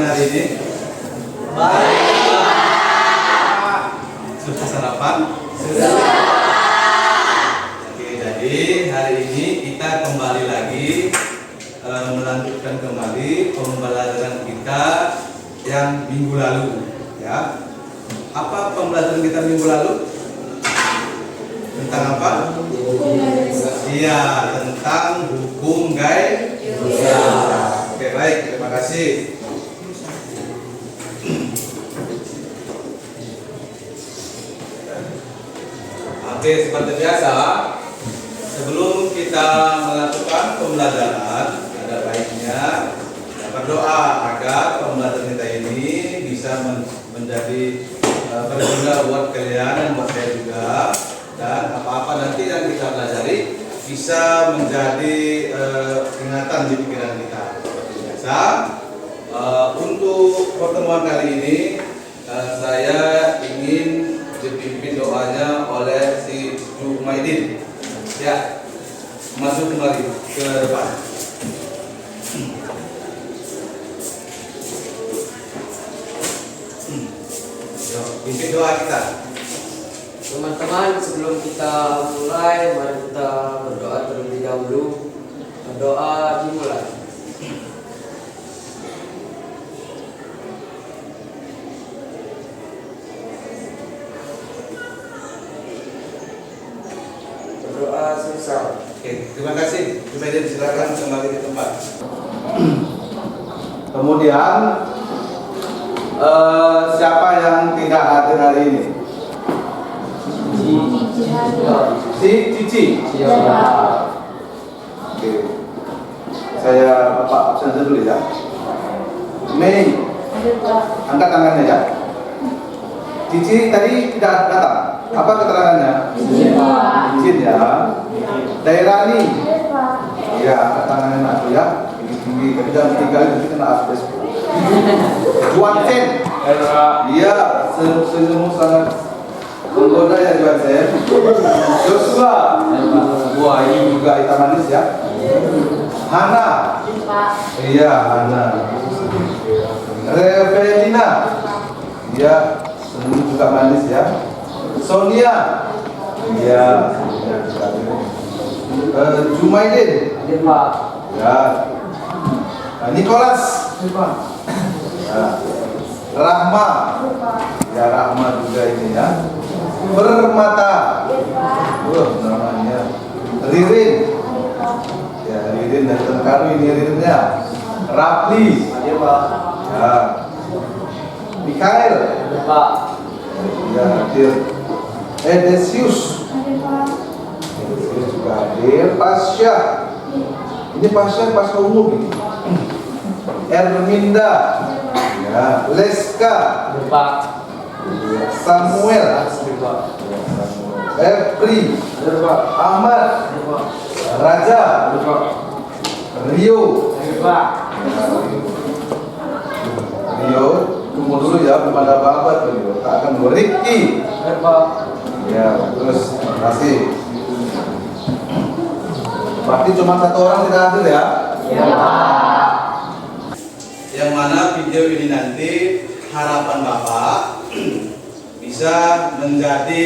hari ini? Baik, Pak. Sudah sarapan? Sudah. Oke, jadi hari ini kita kembali lagi melanjutkan kembali pembelajaran kita yang minggu lalu, ya. Apa pembelajaran kita minggu lalu? Tentang apa? Iya, tentang hukum gaya. Oke, baik, terima kasih. Oke, seperti biasa, sebelum kita melakukan pembelajaran, ada baiknya berdoa agar pembelajaran kita ini bisa menjadi berguna buat kalian dan buat saya juga, dan apa-apa nanti yang kita pelajari bisa menjadi ingatan di pikiran kita. Seperti biasa, untuk pertemuan kali ini saya ingin dipimpin doanya oleh si Jumaidin. Ya, masuk kembali ke depan. Pimpin doa kita. Teman-teman, sebelum kita mulai, mari kita berdoa terlebih dahulu. Berdoa dimulai. Berdoa selesai. Oke, terima kasih. Kemudian silakan kembali ke tempat. Kemudian siapa yang tidak hadir hari ini? Si Cici. Oke. Saya Bapak absen dulu ya. Mei. Angkat tangannya ya. Cici tadi tidak datang. Apa keterangannya? Izin ya. Daerani. Iya, angkat tangannya aku ya. Tinggi-tinggi. Tapi jangan tinggal nanti kena asbes. Juan Chen. Iya, senyum sangat menggoda ya Juan Chen. Joshua. Wah, ini juga hitam manis ya. Hana. Iya, Hana. Revelina. Iya, senyum juga manis ya. Sonia. Iya. Jumaidin. Ya. Nicholas. Ya. Rahma. Ya, Rahma juga ini ya. Permata. Namanya. Ririn. Ya, Ririn dari Tengkaru ini Ririnnya. Rapli. Ya. Mikael. Ya, hadir. Edesius. Edesius juga hadir. Pasya. Ini Pasya Pasca umum ini. Erminda. Ya, Leska. Samuel. Epri. Ahmad. Raja. Rio. Rio, tunggu dulu ya, belum ada apa-apa Rio. Tak akan dulu. Ricky. Ya, terus terima kasih. Berarti cuma satu orang tidak hadir ya? Ya. Yang mana video ini nanti harapan Bapak bisa menjadi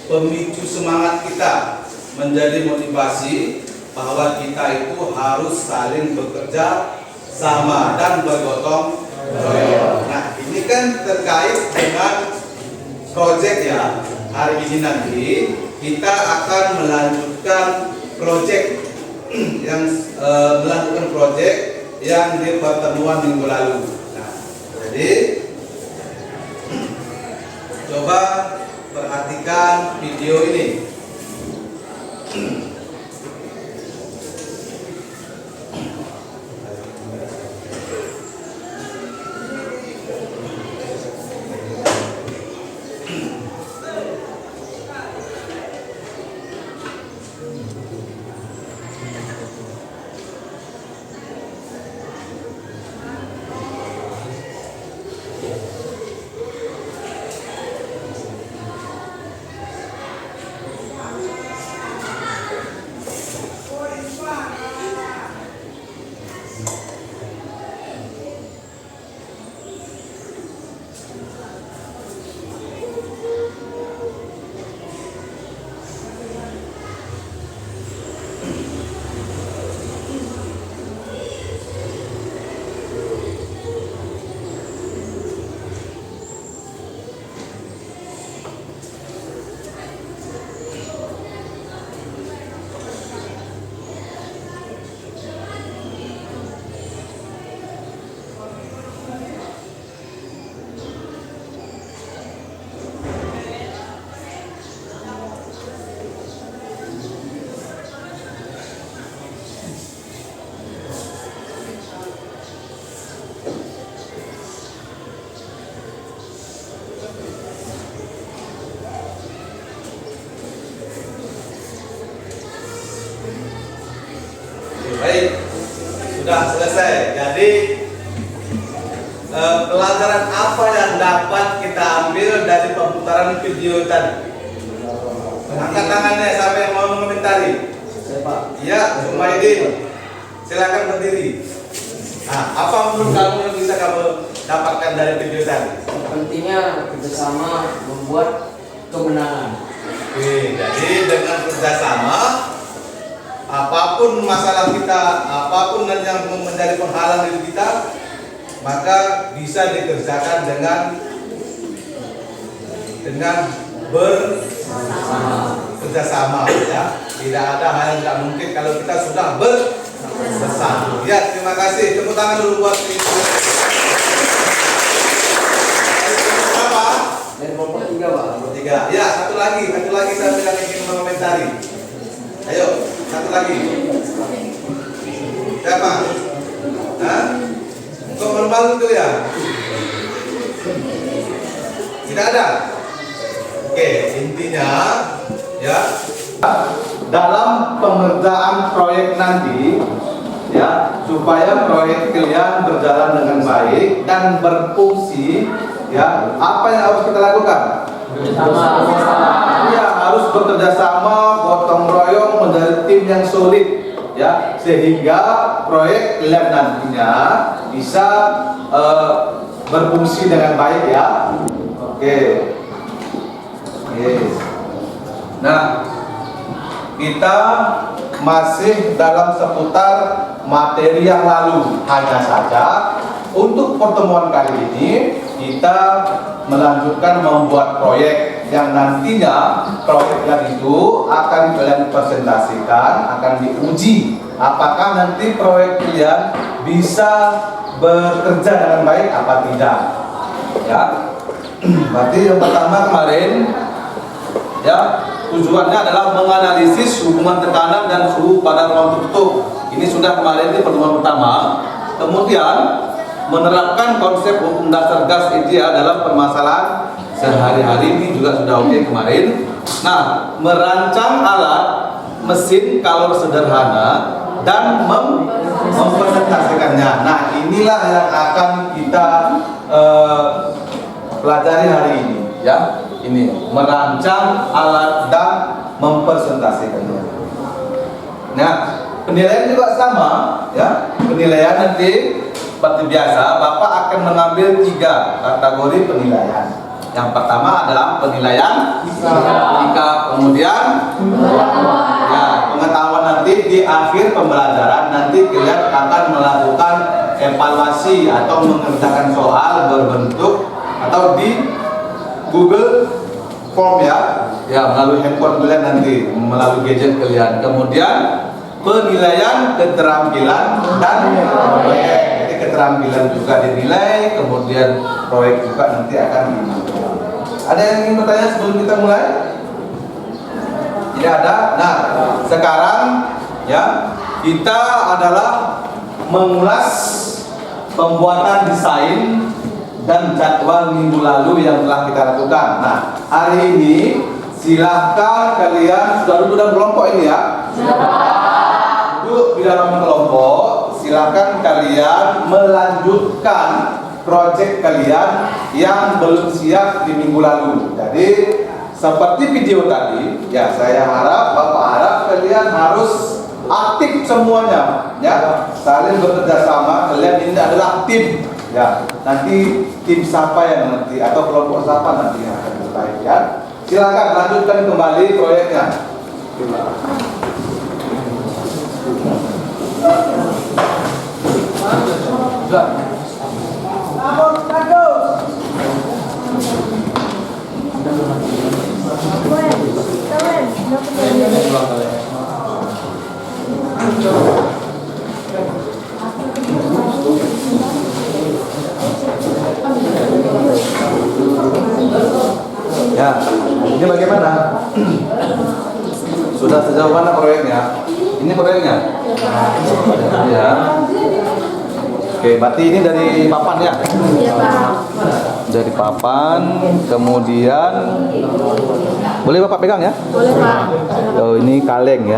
pemicu semangat kita, menjadi motivasi bahwa kita itu harus saling bekerja sama dan bergotong royong. Nah, ini kan terkait dengan proyek ya. Hari ini nanti kita akan melanjutkan proyek yang di pertemuan minggu lalu. Nah, jadi coba perhatikan video ini. selesai. Jadi pelajaran apa yang dapat kita ambil dari pemutaran video tadi? Angkat tangannya siapa yang mau mengomentari. Saya Pak. Ya, Sumaidin, silakan berdiri. Nah, apa menurut kamu yang bisa kamu dapatkan dari video tadi? Pentingnya kerjasama membuat kemenangan. Oke, jadi dengan kerjasama, apapun masalah kita, apapun yang menjadi penghalang diri kita, maka bisa dikerjakan dengan bekerjasama, ya. Tidak ada hal yang tidak mungkin kalau kita sudah bersatu. Ya, terima kasih. Tepuk tangan dulu buat ini. Apa? Dan kelompok 3 Pak. Tiga. Ya, satu lagi saya yang ingin mengomentari. Ayo, satu lagi. Siapa? Hah? Kok malu-malu tuh ya? Tidak ada. Oke, intinya ya dalam pengerjaan proyek nanti ya, supaya proyek kalian berjalan dengan baik dan berfungsi, ya, apa yang harus kita lakukan? Ya, harus bekerja sama, gotong royong, menjadi tim yang solid, ya, sehingga proyek kalian nantinya bisa berfungsi dengan baik, ya. Oke. Nah, kita masih dalam seputar materi yang lalu. Hanya saja untuk pertemuan kali ini kita melanjutkan membuat proyek yang nantinya proyek yang itu akan kalian presentasikan, akan diuji apakah nanti proyek kalian bisa bekerja dengan baik apa tidak, ya. Berarti yang pertama kemarin, ya, tujuannya adalah menganalisis hubungan tekanan dan suhu pada ruang tertutup. Ini sudah kemarin di pertemuan pertama. Kemudian menerapkan konsep hukum dasar gas ideal dalam permasalahan sehari-hari, ini juga sudah oke kemarin. Nah, merancang alat mesin kalor sederhana dan mempresentasikannya. Nah, inilah yang akan kita pelajari hari ini, ya. Ini merancang alat dan mempresentasikannya. Nah, penilaian juga sama, ya. Penilaian nanti seperti biasa, Bapak akan mengambil 3 kategori penilaian. Yang pertama adalah penilaian sikap, kemudian ya, pengetahuan. Nanti di akhir pembelajaran nanti kalian akan melakukan evaluasi atau mengerjakan soal berbentuk atau di Google Form, ya, melalui handphone kalian nanti, melalui gadget kalian. Kemudian penilaian keterampilan dan proyek. Jadi keterampilan juga dinilai, kemudian proyek juga nanti akan dinilai. Ada yang ingin bertanya sebelum kita mulai? Tidak ada. Nah, sekarang, ya, kita adalah mengulas pembuatan desain dan jadwal minggu lalu yang telah kita lakukan. Nah, hari ini silahkan kalian sudah duduk dalam kelompok ini, ya. Duduk di dalam kelompok. Silahkan kalian melanjutkan proyek kalian yang belum siap di minggu lalu. Jadi seperti video tadi, ya, saya harap, Bapak harap kalian harus aktif semuanya, ya, saling bekerja sama. Kalian ini adalah tim. Ya, nanti tim siapa yang nanti atau kelompok siapa nanti yang akan berbaik, ya. Silakan lanjutkan kembali proyeknya. Ya, ini bagaimana? Sudah sejauh mana proyeknya? Ini proyeknya? Ya. Oke, berarti ini dari papan, ya? Dari papan, kemudian boleh Bapak pegang, ya? Boleh Pak. Oh, ini kaleng, ya?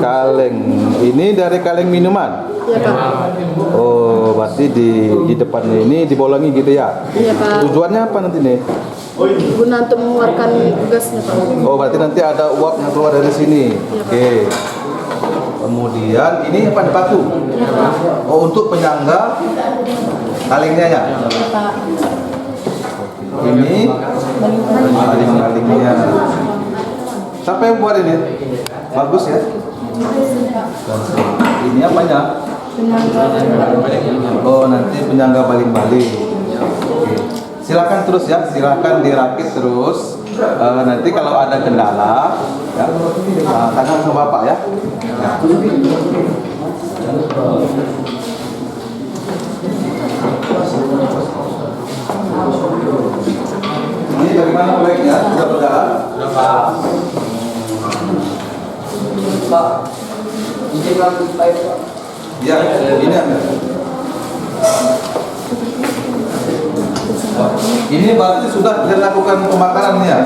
Kaleng. Ini dari kaleng minuman. Iya Pak. Oh, berarti di depannya ini dibolongi gitu ya? Iya Pak. Tujuannya apa nanti nih? Guna untuk mengeluarkan gasnya Pak. Oh, berarti nanti ada uap yang keluar dari sini. Oke. Kemudian ini apa nih, paku? Iya Pak. Oh, untuk penyangga kalengnya ya? Iya Pak. Ini baling-balingnya. Siapa yang buat ini? Bagus ya? Ini apanya? Oh, nanti penyangga baling-baling. Oke. Silakan terus ya, silakan dirakit terus. Nanti kalau ada kendala, ya, tanya sama Bapak ya. Ya. Ini bagaimana proyeknya? Sudah berjalan? Pak, izin lagi Pak. Ya, ini ada. Ini berarti sudah dilakukan pembakaran ya?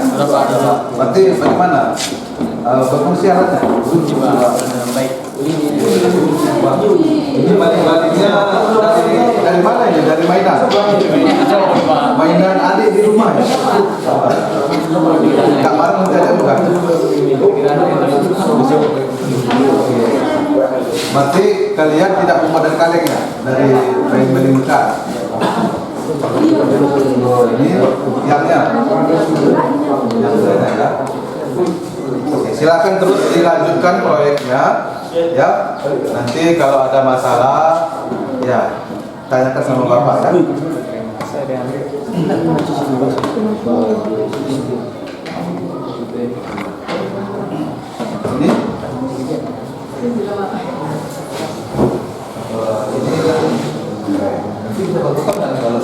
Berarti bagaimana? Berfungsi alatnya? Baik. Ini baling-balingnya dari mana ini? Dari mainan? Mainan adik di rumah ya? Kak bareng nanti ada bukan? Berarti kalian tidak membuat kaleng ya? Dari baling-baling bekas? Ini tiangnya? Yang lainnya ya? Oke, silakan terus dilanjutkan proyeknya ya. Nanti kalau ada masalah ya tanyakan sama Bapak ya. Ini nanti bisa bertukar nggak kalau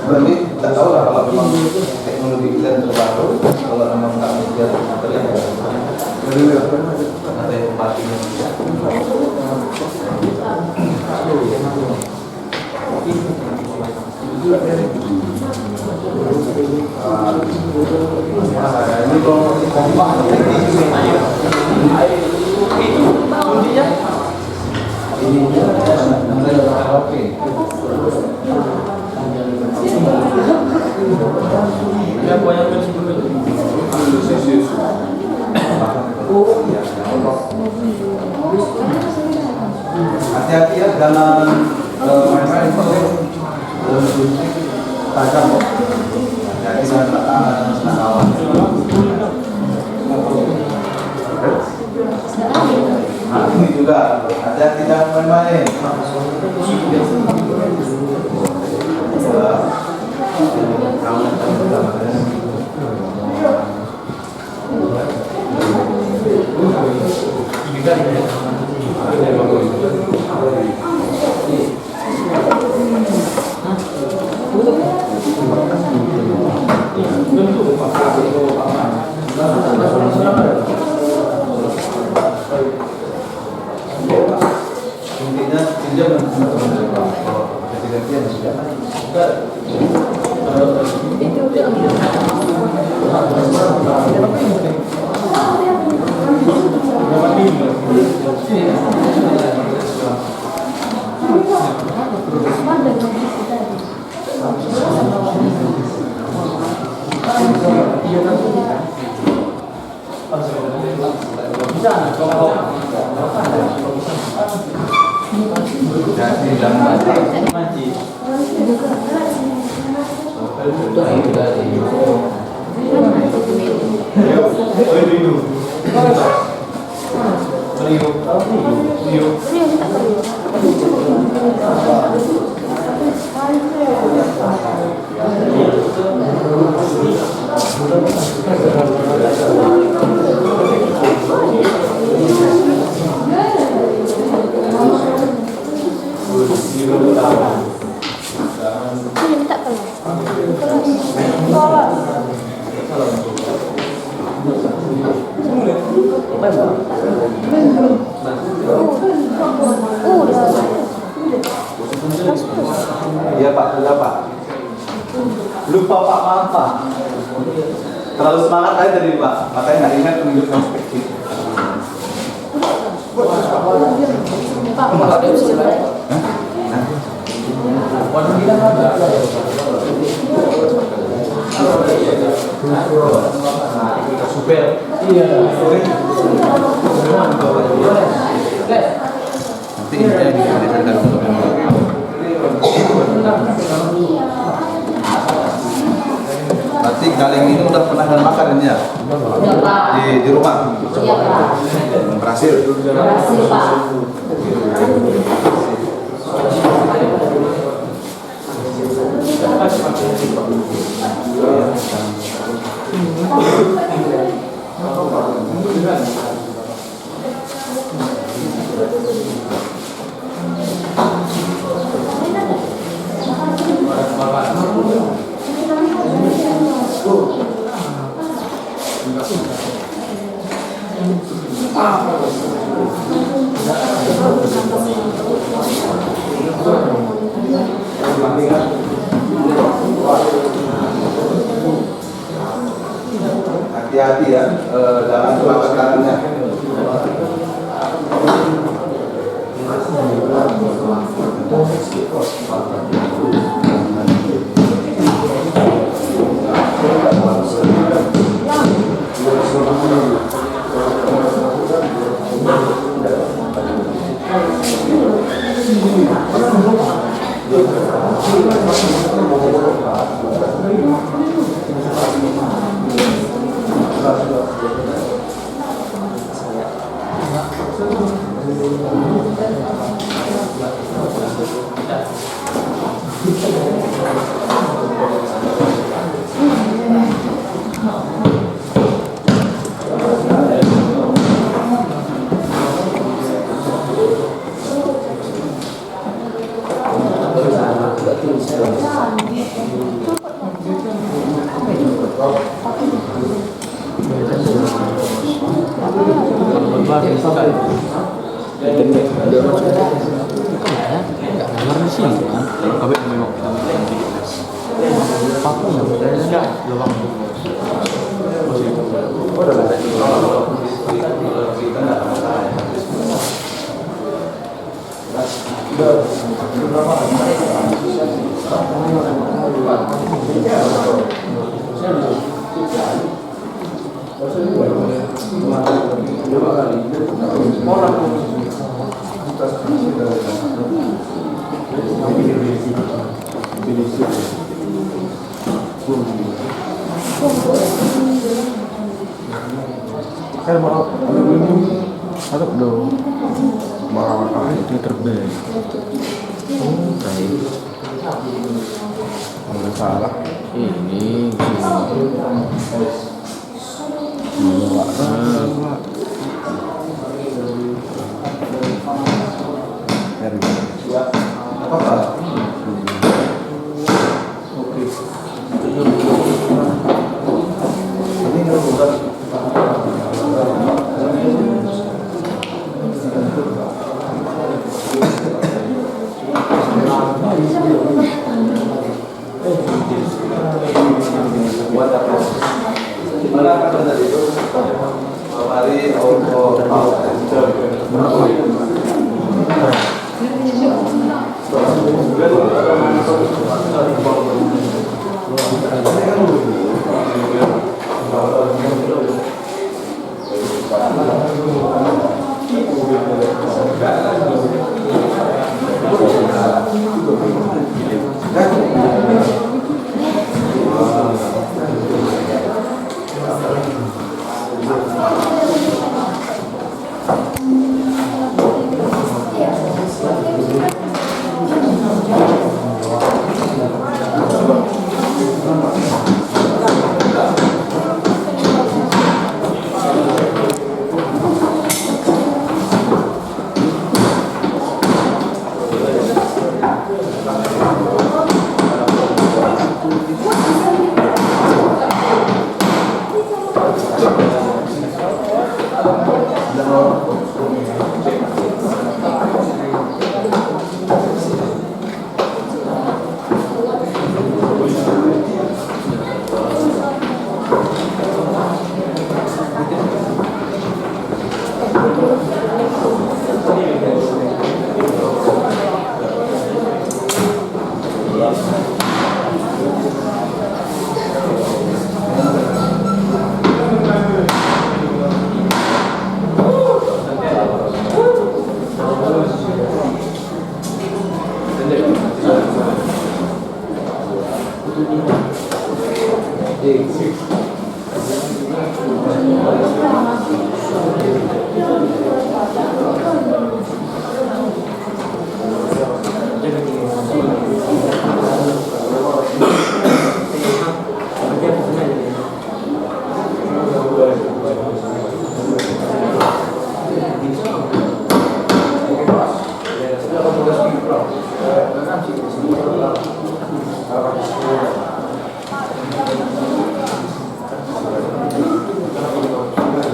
berarti tidak tahu lah kalau memang teknologi kita terbaru, kalau memang nggak bisa terlihat ada yang matinya. Ini kompak hati-hati ya, jangan main-main tajam kok. Hati-hati jangan kena kawan. Nah, ini juga hati-hati jangan main-main. Intinya pinjam ganti-gantian sudah. Jadi jangan mati. Iya Pak, sudah Pak. Lupa Pak, maaf Pak. Terlalu semangat aja tadi Pak, makanya nggak ingat menunjukkan perspektif. Pak, ada usia berapa? Nanti ini yang dihadirkan untuk berarti Galing ini udah pernah makan ini ya? Di rumah? Berhasil? Berhasil, Pak. Hati-hati ya dalam pelaksanaannya.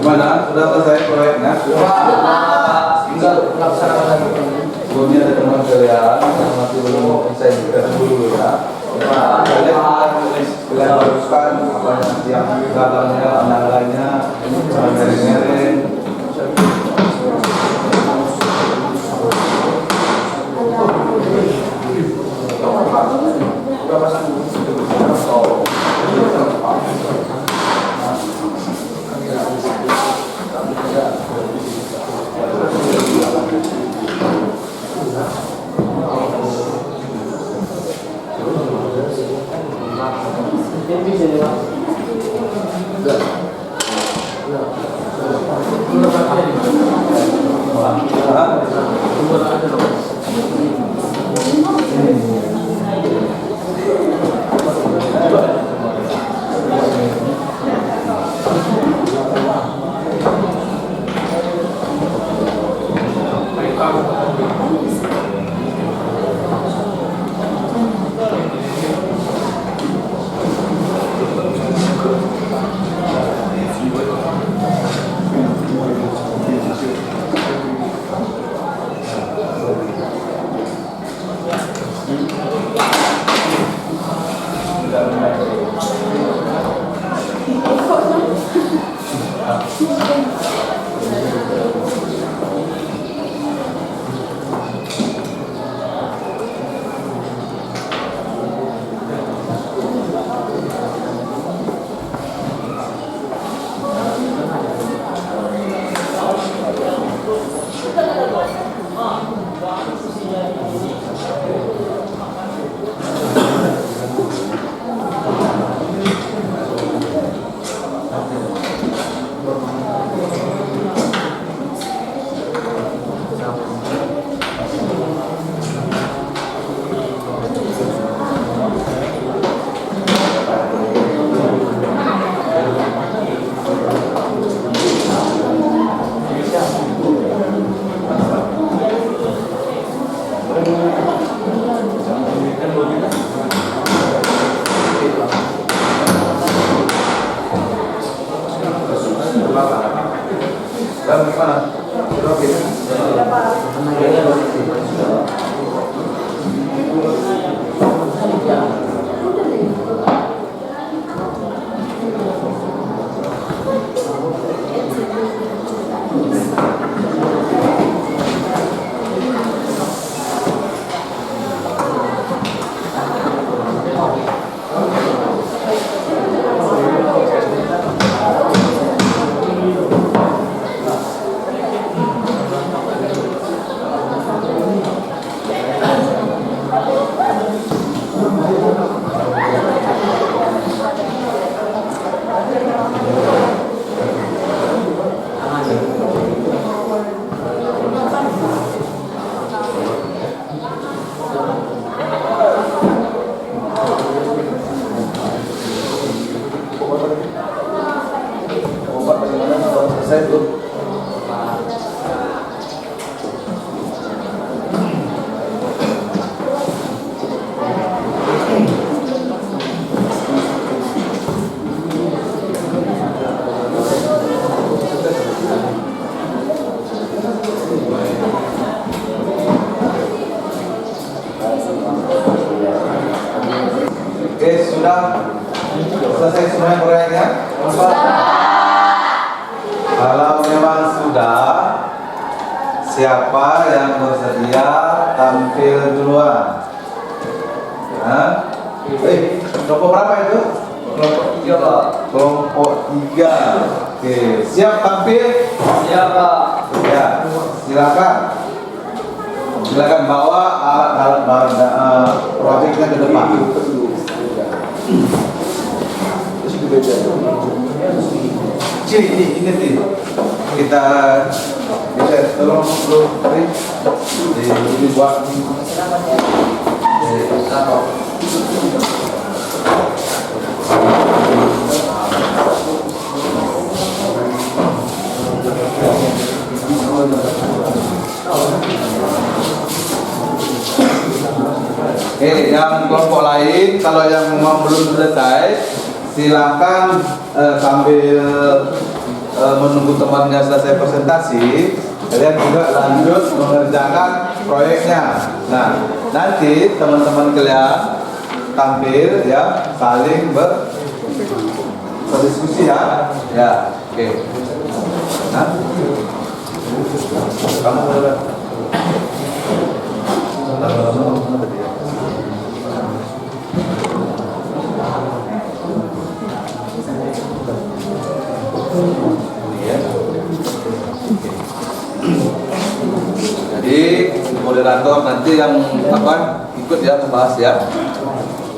Gimana? Sudah selesai proyeknya? Tinggal melaksanakan lagi. Sebelumnya ada teman kalian yang masih belum bisa dikasih dulu ya. Kalian teruskan apa yang belakangnya, antaranya, miring-miring. Dan gimana? Selesai tuh. Oke, sudah selesai semua proyeknya? Kalau memang sudah, siapa yang bersedia tampil duluan? Kelompok berapa itu? Kelompok 3 Pak. Kelompok 3. Oke, siap tampil? Siap Pak. Ya, silakan. Silakan bawa alat-alat proyeknya ke depan. Ini nih kita bisa tolong dulu dibuat yang kelompok lain kalau yang belum selesai silakan sambil menunggu temannya selesai presentasi, kalian juga lanjut mengerjakan proyeknya. Nah, nanti teman-teman kalian tampil ya, saling berdiskusi ya. Ya, oke. Nah, kamu boleh. Jadi moderator nanti yang ikut ya membahas ya.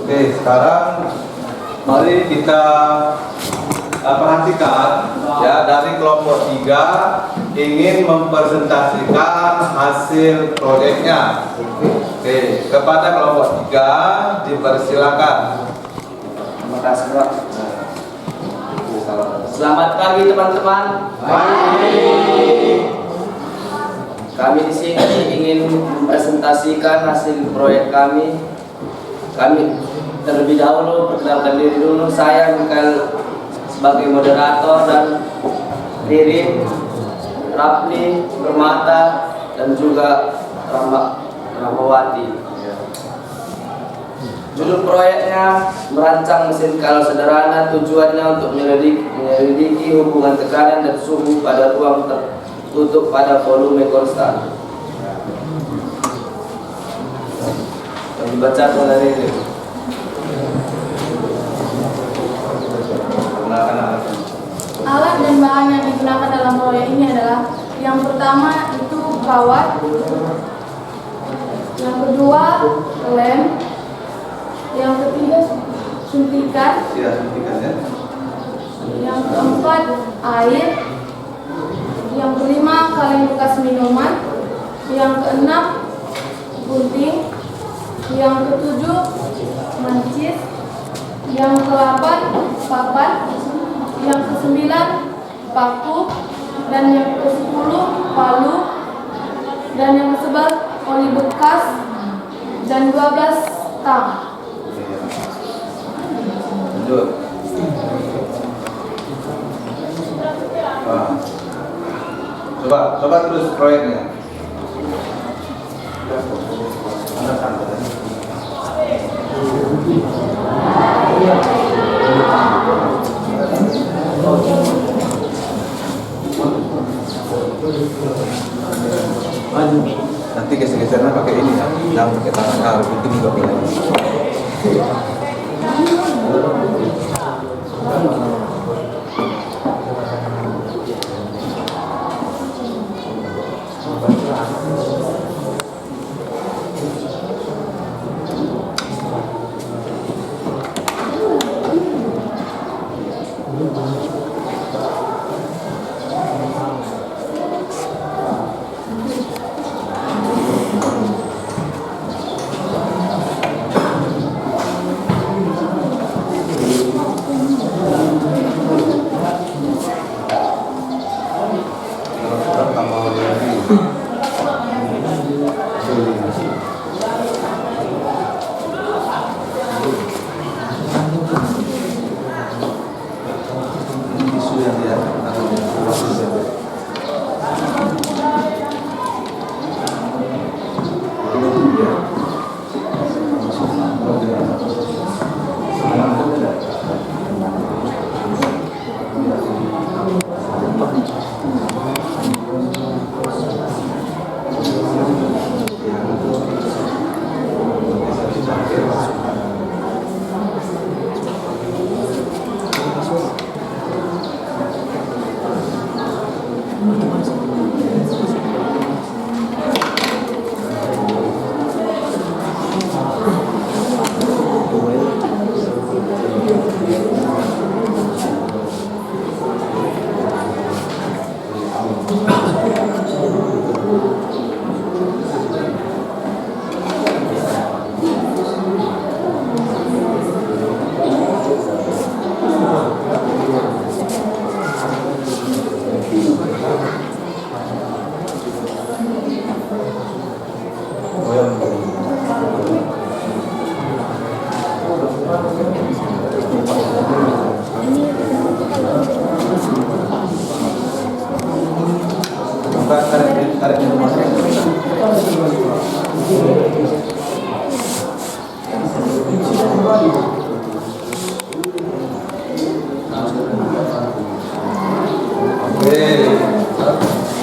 Oke, sekarang mari kita perhatikan ya, dari kelompok 3 ingin mempresentasikan hasil proyeknya. Oke, kepada kelompok 3 dipersilakan. Terima kasih Pak. Selamat pagi teman-teman. Kami di sini ingin mempresentasikan hasil proyek kami. Kami terlebih dahulu perkenalkan diri dulu. Saya Mikael sebagai moderator dan Ririn, Rafli, Permata dan juga Rahmawati. Judul proyeknya merancang mesin kal sederhana, tujuannya untuk menyelidiki hubungan tekanan dan suhu pada ruang tertutup pada volume konstan. Yang dibaca oleh Ririn. Alat dan bahan yang digunakan dalam proyek ini adalah yang pertama itu kawat, yang kedua lem, yang ketiga suntikan, yang keempat air, yang kelima kaleng bekas minuman, yang keenam gunting, yang ketujuh mancis, yang ke-8 papan, yang ke-9 paku, dan yang ke-10 palu, dan yang ke-11 oli bekas, dan 12 tang. Lanjut. Coba terus proyeknya. Nanti geser-gesernya pakai ini ya, yang pakai tangan itu juga boleh.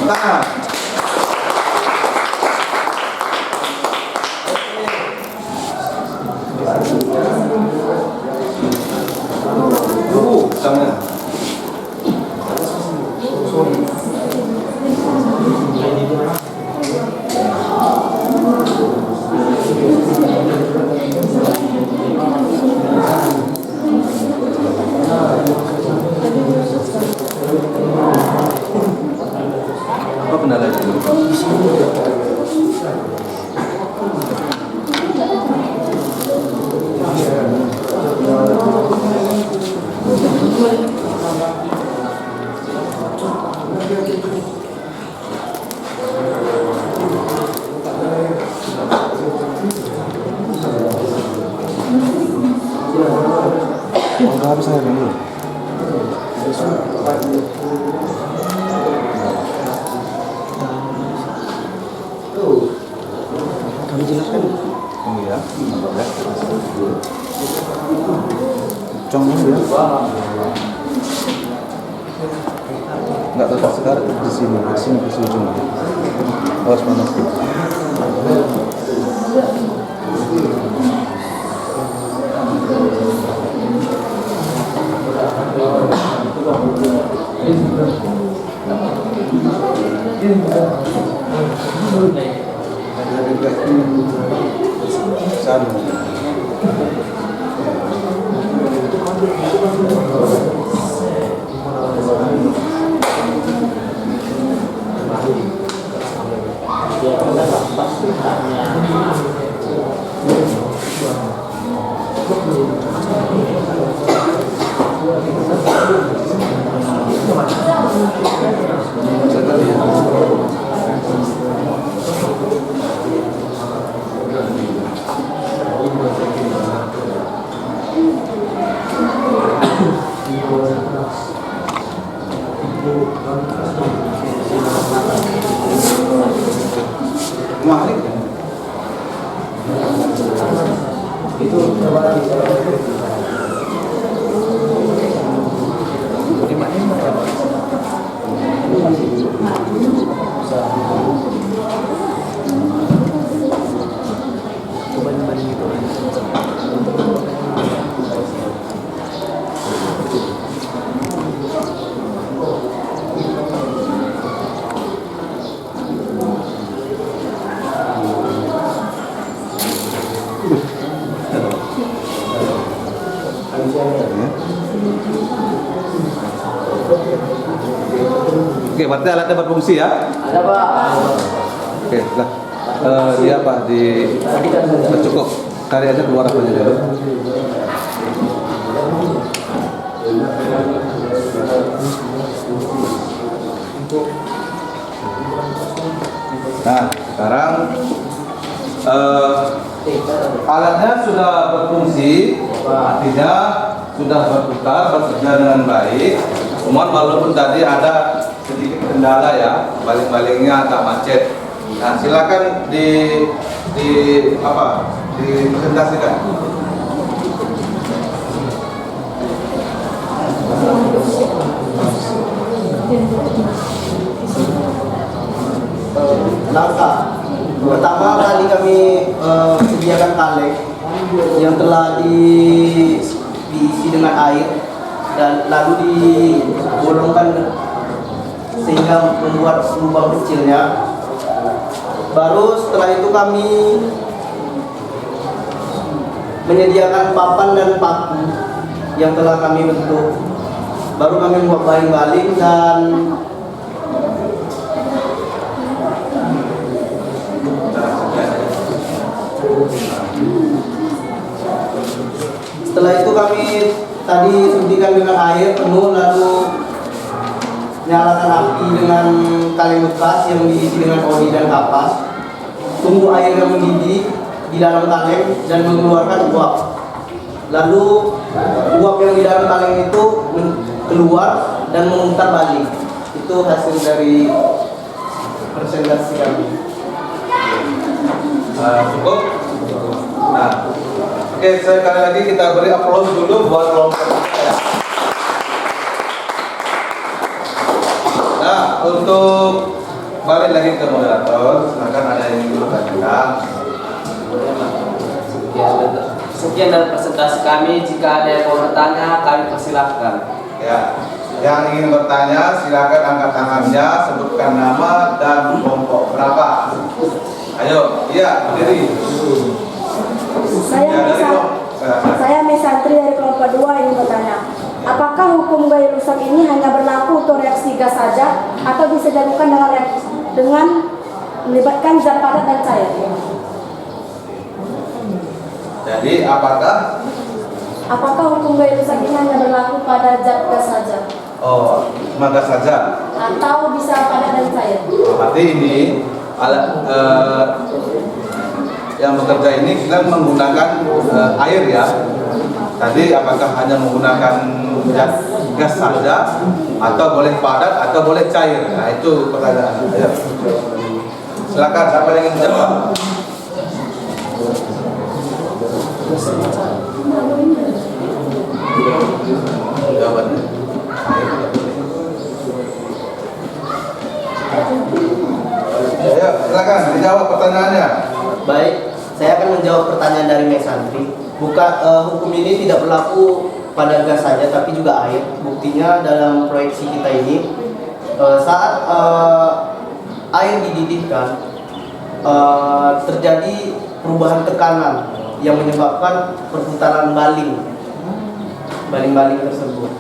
Nah. Tangan. Apa kendala itu? Udah habis saya dulu. Kami jelaskan. Oh iya. Cong ya. Enggak tetap sekarang di sini ke ujung. Awas panas. Oke, berarti alatnya berfungsi ya? Ada Pak. Oke, lah. Dia apa? Cukup. Cari aja keluar apa aja dulu. Nah, sekarang alatnya sudah berfungsi, artinya sudah berputar, bekerja dengan baik. Cuman walaupun tadi ada sedikit kendala ya, baling-balingnya agak macet. Nah, silakan dipresentasikan. Langkah pertama kali kami sediakan kaleng yang telah diisi dengan air dan lalu dibolongkan sehingga membuat lubang kecilnya. Baru setelah itu kami menyediakan papan dan paku yang telah kami bentuk. Baru kami membuat baling-baling dan setelah itu kami tadi suntikan dengan air penuh, lalu nyalakan api dengan kaleng bekas yang diisi dengan oli dan kapas. Tunggu air yang mendidih di dalam kaleng dan mengeluarkan uap. Lalu uap yang di dalam kaleng itu keluar dan memutar balik. Itu hasil dari presentasi kami. Cukup? Nah, oke, sekali lagi kita beri aplaus dulu buat kelompok kita ya. Nah, untuk balik lagi ke moderator, silakan ada yang ingin bertanya. Sekian dari presentasi kami. Jika ada yang mau bertanya, kami persilahkan. Ya, yang ingin bertanya silakan angkat tangannya, sebutkan nama dan kelompok berapa. Ayo, iya, berdiri. Saya Mesantri dari kelompok 2 ingin bertanya, apakah hukum gaya rusak ini hanya berlaku untuk reaksi gas saja atau bisa dilakukan dengan melibatkan zat padat dan cair? Jadi apakah? Hukum gaya rusak ini hanya berlaku pada zat gas saja Oh, cuma gas saja. atau bisa padat dan cair? Berarti ini alat yang bekerja ini kita menggunakan air ya. Tadi apakah hanya menggunakan gas saja atau boleh padat atau boleh cair? Nah itu pertanyaan. Ayo. Silakan siapa yang ingin menjawab? Jawabannya. Ayo, silakan dijawab pertanyaannya. Baik, saya akan menjawab pertanyaan dari Mesantri. Hukum ini tidak berlaku pada gas saja, tapi juga air. Buktinya dalam proyeksi kita ini, saat air dididihkan, terjadi perubahan tekanan yang menyebabkan perputaran baling-baling tersebut.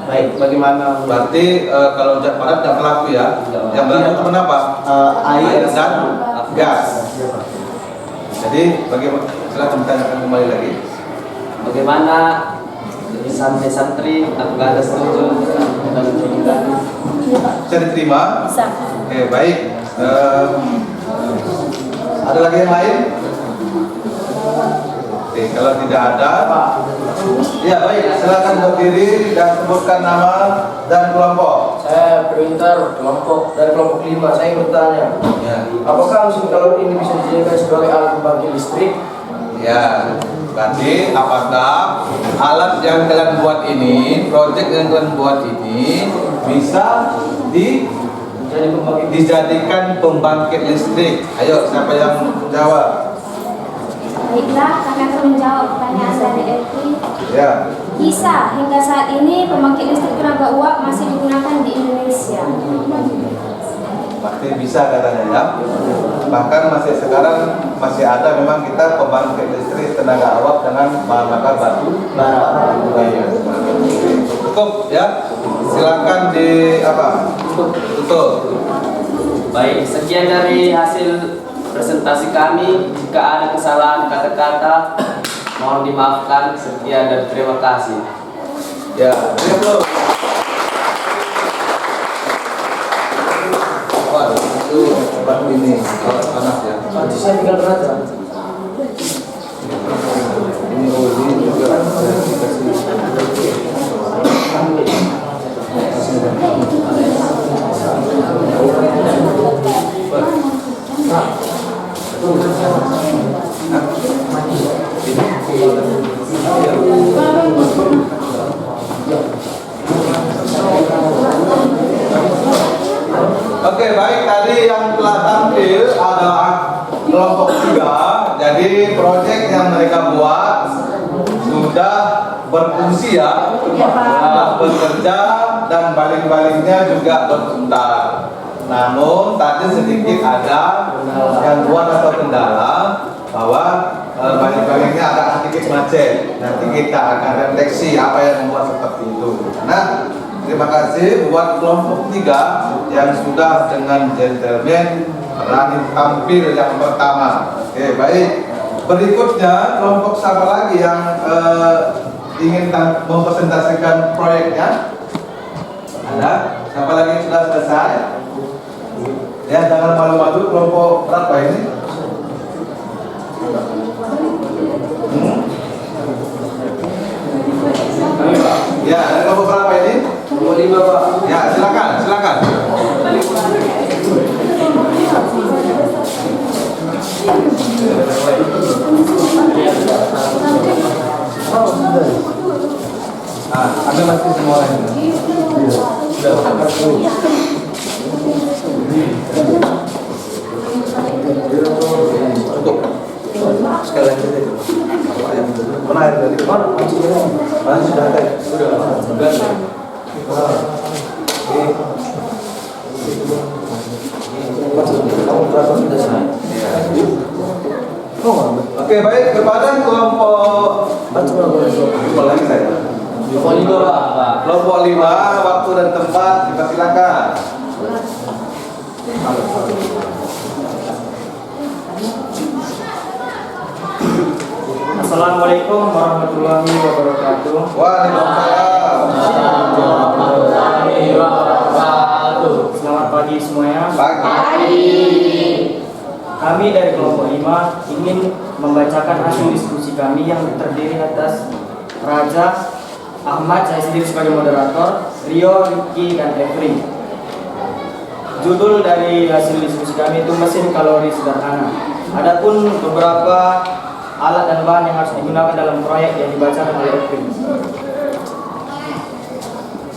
Baik, bagaimana? Berarti kalau zat padat tidak berlaku ya? Yang berlaku cuma apa? Air dan gas. Jadi bagaimana? Silakan ditanyakan kembali lagi. Bagaimana tulisan Mesantri? Apakah ada setuju? Bisa diterima? Bisa. Oke, baik. Ada lagi yang lain? Oke, kalau tidak ada, ya baik. Silakan berdiri dan sebutkan nama dan kelompok. Saya Perintar kelompok dari kelompok 5. Saya bertanya, Ya. apakah mesin kalori ini bisa dijadikan sebagai alat pembangkit listrik? Ya, berarti apakah alat yang kalian buat ini, proyek yang kalian buat ini bisa dijadikan pembangkit listrik? Ayo, siapa yang menjawab? Baiklah, kami akan menjawab pertanyaan dari Elvi. Ya, Bisa, hingga saat ini pembangkit listrik tenaga uap masih digunakan di Indonesia. pasti bisa katanya ya. Bahkan masih sekarang masih ada memang kita pembangkit listrik tenaga uap dengan bahan bakar batu bara. Cukup ya. Silakan di apa? Tutup. Baik, sekian dari hasil presentasi kami. Jika ada kesalahan kata-kata, mohon dimaafkan. Sekian dan terima kasih. Ya, diam dulu. Wah, itu tempat ini panas ya. Nanti saya tinggal beraja. Ini oli juga dikasih. Oke, baik, tadi yang telah tampil adalah kelompok 3. Jadi proyek yang mereka buat sudah berfungsi ya, bekerja dan baling-balingnya juga berputar. Namun tadi sedikit ada gangguan atau kendala bahwa baling-balingnya agak sedikit macet. Nanti kita akan refleksi apa yang membuat seperti itu. Nah, terima kasih buat kelompok 3 yang sudah dengan gentleman berani tampil yang pertama. Oke, baik. Berikutnya kelompok siapa lagi yang ingin mempresentasikan proyeknya? Ada? Siapa lagi yang sudah selesai? Ya, jangan malu-malu. Kelompok berapa ini? Ya, dari kelompok berapa ini? Kelompok 5, Pak. Ya, silakan, silakan. sudah ada. Sudah. Oke, baik, kepada kelompok lagi saya. Kelompok 5 Pak. Kelompok 5, waktu dan tempat dipersilakan. Assalamualaikum warahmatullahi wabarakatuh. Waalaikumsalam. Selamat pagi semuanya. Pagi. Kami dari kelompok 5 ingin membacakan hasil diskusi kami yang terdiri atas Raja, Ahmad, saya sendiri sebagai moderator, Rio, Ricky, dan Efri. Judul dari hasil diskusi kami itu mesin kalori sederhana. Adapun beberapa alat dan bahan yang harus digunakan dalam proyek yang dibacakan oleh Efri.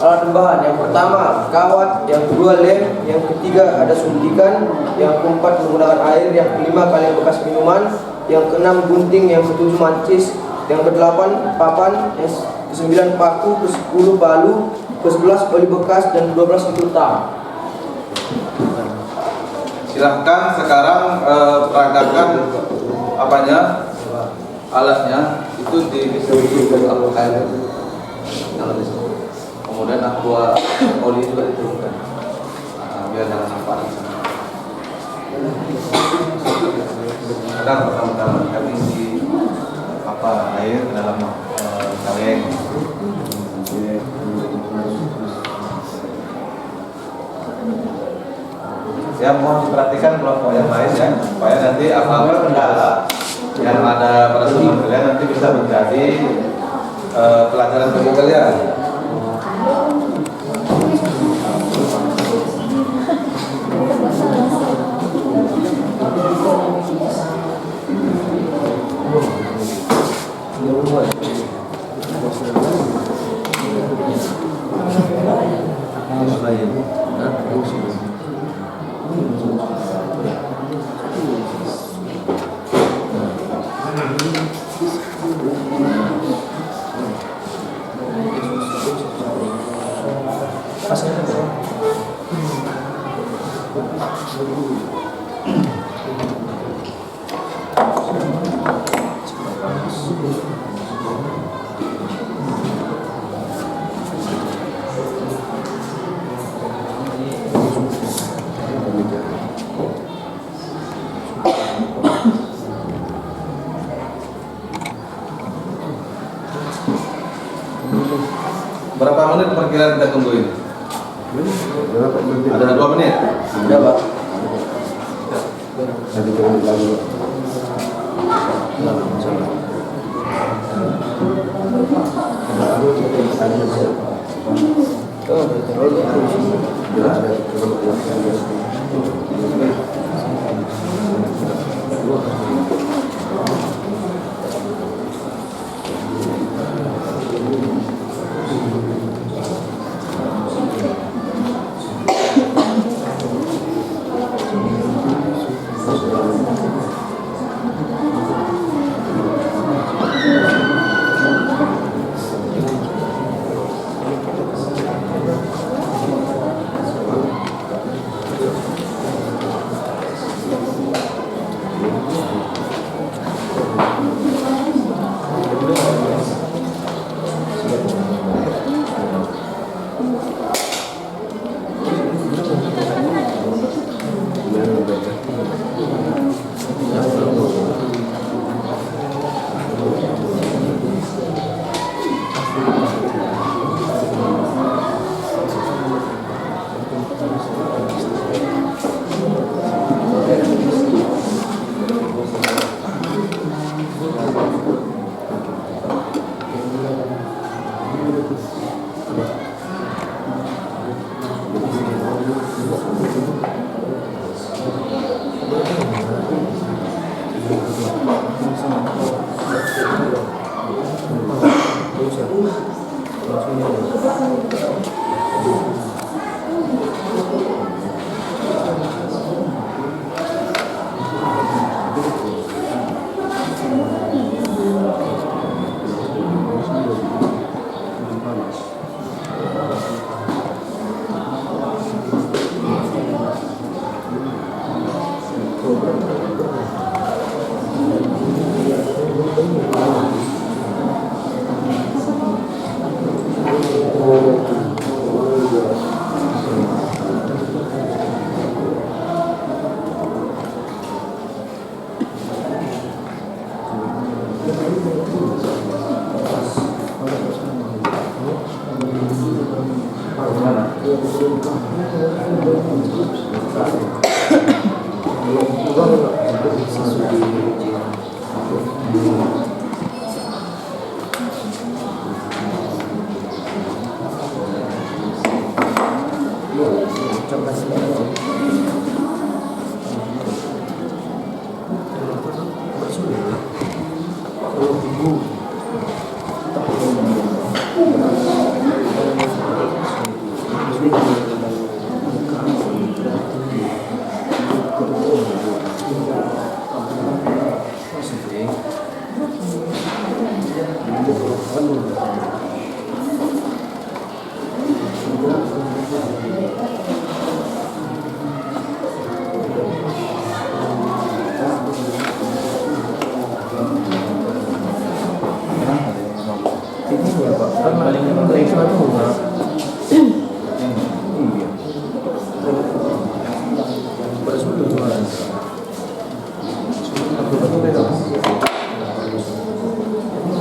Alat dan bahan yang pertama kawat, yang kedua lem, yang ketiga ada suntikan, yang keempat menggunakan air, yang kelima kaleng bekas minuman, yang keenam gunting, yang ketujuh mancis, yang kedelapan papan, yang kesembilan paku, ke-10 balu, ke-11 oli bekas, dan ke-12 itu tang. Silahkan sekarang peragakan apanya, alatnya itu didistribusi air. Kemudian aqua oli juga diturunkan. Biar jangan nampak. Sekarang pertama-tama kami isi air ke dalam kaleng. Ya, mohon diperhatikan kelompok yang lain ya, supaya nanti apa-apa kendala yang ada pada teman kalian nanti bisa menjadi pelajaran bagi kalian. Berapa menit perkiraan kita tunggu ini? Ada 2 menit? Ada, Pak.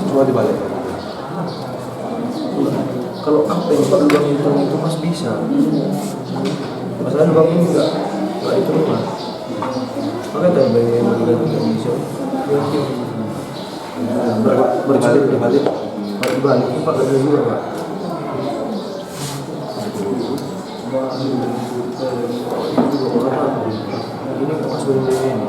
Coba dibalik. Kalau apa yang Pak Lubang itu Mas bisa. Masalah Lubang ini enggak itu rumah. Makanya tadi bayi nggak bisa. Berbalik. Pak dibalik itu Pak ada juga Pak. Ini nggak masuk di ini.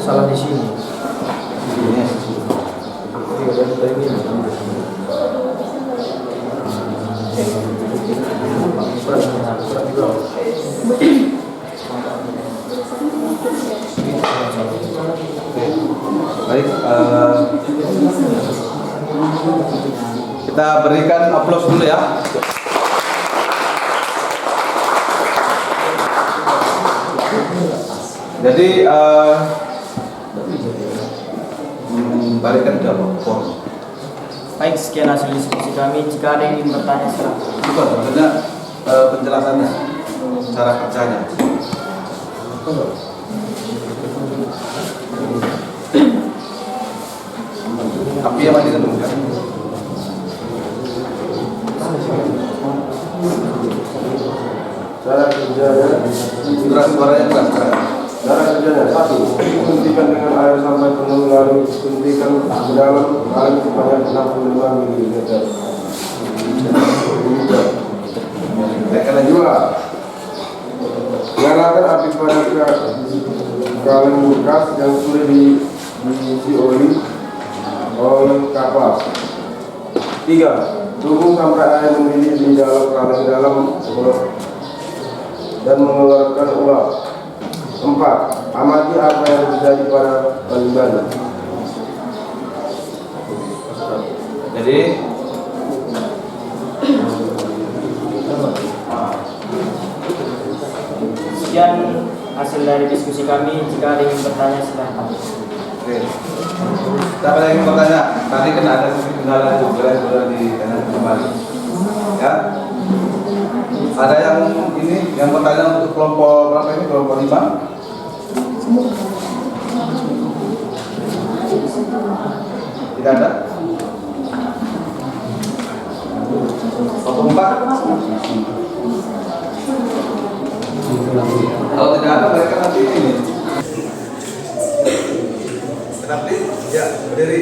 Salah di sini. Iya, dari ini. Baik, kita berikan aplaus dulu ya. Jadi balikan jawab form. Baik, sekian hasil diskusi kami. Jika ada yang ingin bertanya silakan. Bukan, sebenarnya penjelasannya, cara kerjanya. Api yang mati dulu kan? Cara kerjanya, Suaranya keras kan? cara kerjanya 1. Suntikan dengan air sampai penuh, lalu suntikan ke dalam air sebanyak 65 ml. 2. Nyalakan api pada kaleng bekas yang sudah diisi oli kapas. 3. Tunggu sampai air mendidih di dalam kaleng dalam dan mengeluarkan uap. 4. Amati apa yang terjadi pada baling-baling. Jadi Sekian hasil dari diskusi kami. Jika ada yang ingin bertanya silakan. oke. Siapa yang ingin bertanya? Tadi kan ada kendala juga yang sudah kembali. Ya. Ada yang ini yang bertanya untuk kelompok berapa ini? Kelompok 5? Tidak ada? Kelompok 4? Kalau tidak ada mereka nanti ini. Kenapa? Ya, berdiri.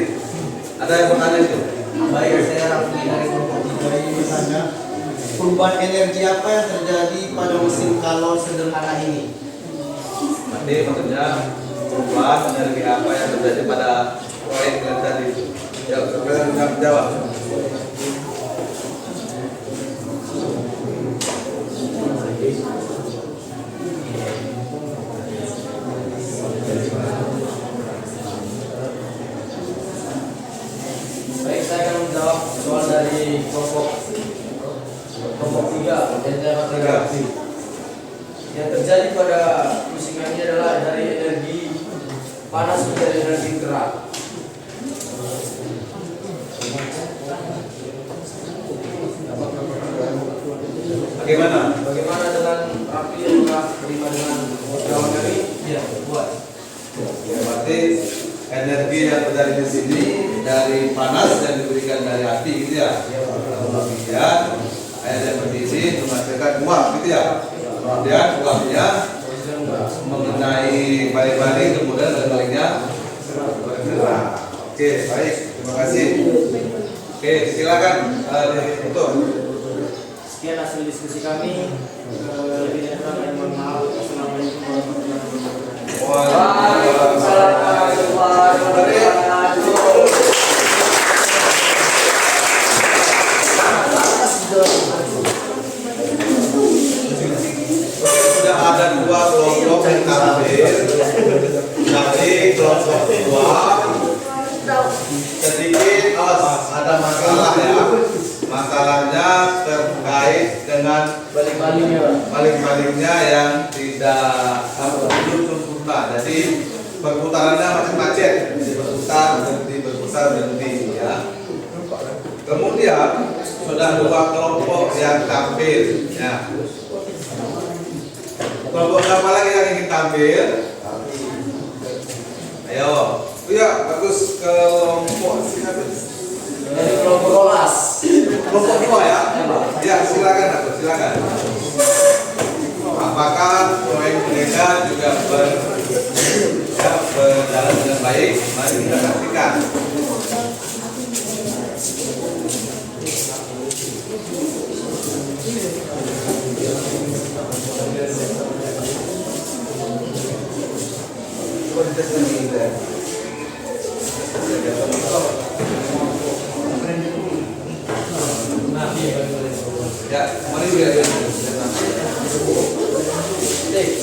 Ada yang bertanya itu? Baik, saya Raffi dari kelompok 3 ini bertanya, perubahan energi apa yang terjadi pada mesin kalor sederhana ini? Berarti maksudnya perubahan energi apa yang terjadi pada proyek yang tadi itu? Jawab. Baik, saya akan menjawab soal dari kelompok 3 reaksi. Yang terjadi pada musiman ini adalah dari energi panas menjadi energi gerak. Bagaimana dengan api yang telah terima dengan kawan kami? Ya, buat. Ya, berarti energi yang terjadi di sini dari panas dan diberikan dari api gitu ya. Kemudian air yang berdiri menghasilkan uap gitu ya. Kemudian uapnya mengenai baling-baling, kemudian baling-balingnya bergerak. Oke, baik, terima kasih. Oke, silakan untuk. Sekian hasil diskusi kami. Lebih dan kurangnya mohon maaf. Assalamualaikum warahmatullahi wabarakatuh. Waalaikumsalam warahmatullahi wabarakatuh. Sudah ada 2 kelompok yang tampil. Jadi kelompok 2 sedikit ada masalah ya. Masalahnya terkait dengan baling-balingnya yang tidak belum sempurna. Jadi perputarannya macam-macam, berputar berhenti ya. Kemudian sudah 2 kelompok yang tampil ya. Kelompok apa lagi yang ingin tampil? Ayo, ya bagus, kelompok Dari kelompok Rolas. kelompok 2 ya. Ya, silakan aku, silakan. Apakah proyek mereka juga berjalan dengan baik? Mari kita saksikan. Ya, mari lihat.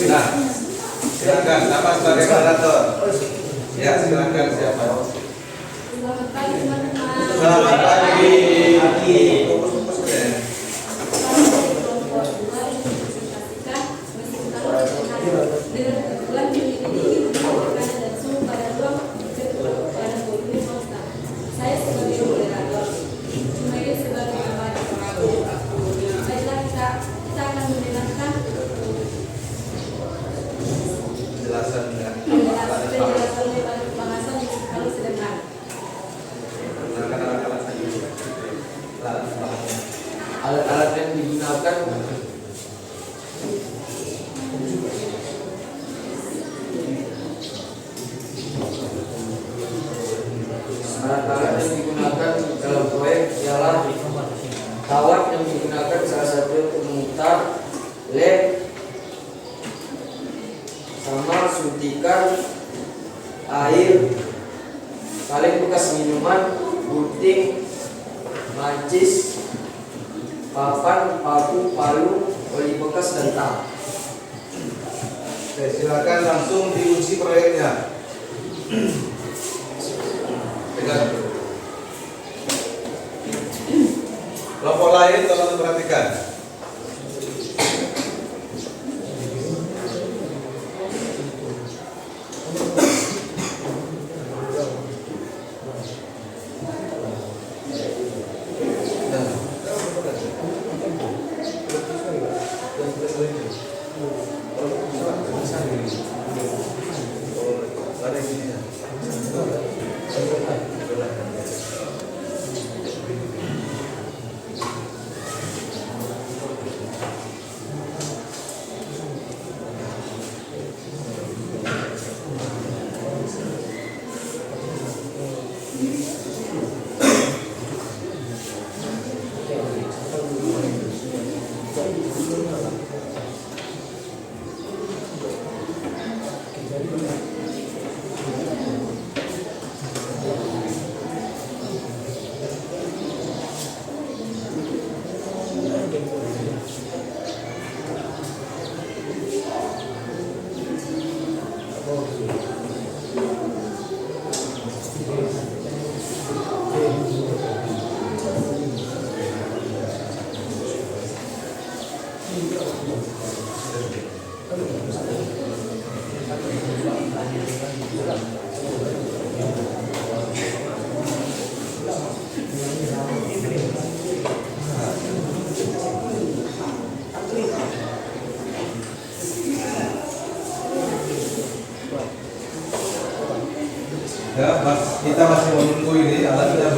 Nah, silakan. Siapa sebagai moderator? Ya, silakan siapa? Selamat pagi teman-teman. Selamat pagi. Saya sebagai moderator, Jumairi sebagai pembaca pengaku. Baiklah, kita akan mendengarkan Penjelasan ya. penjelasan dari pembahasan kalau sederhana. Alat-alat yang digunakan alat-alat yang digunakan dalam proyek ialah kawat yang digunakan salah satu untuk memutar, led, sama suntikan air, kaleng bekas minuman, gunting, mancis, papan, paku, palu, oli bekas dan tang. Oke, silakan langsung diuji proyeknya. Pegang. Kelompok lain tolong diperhatikan.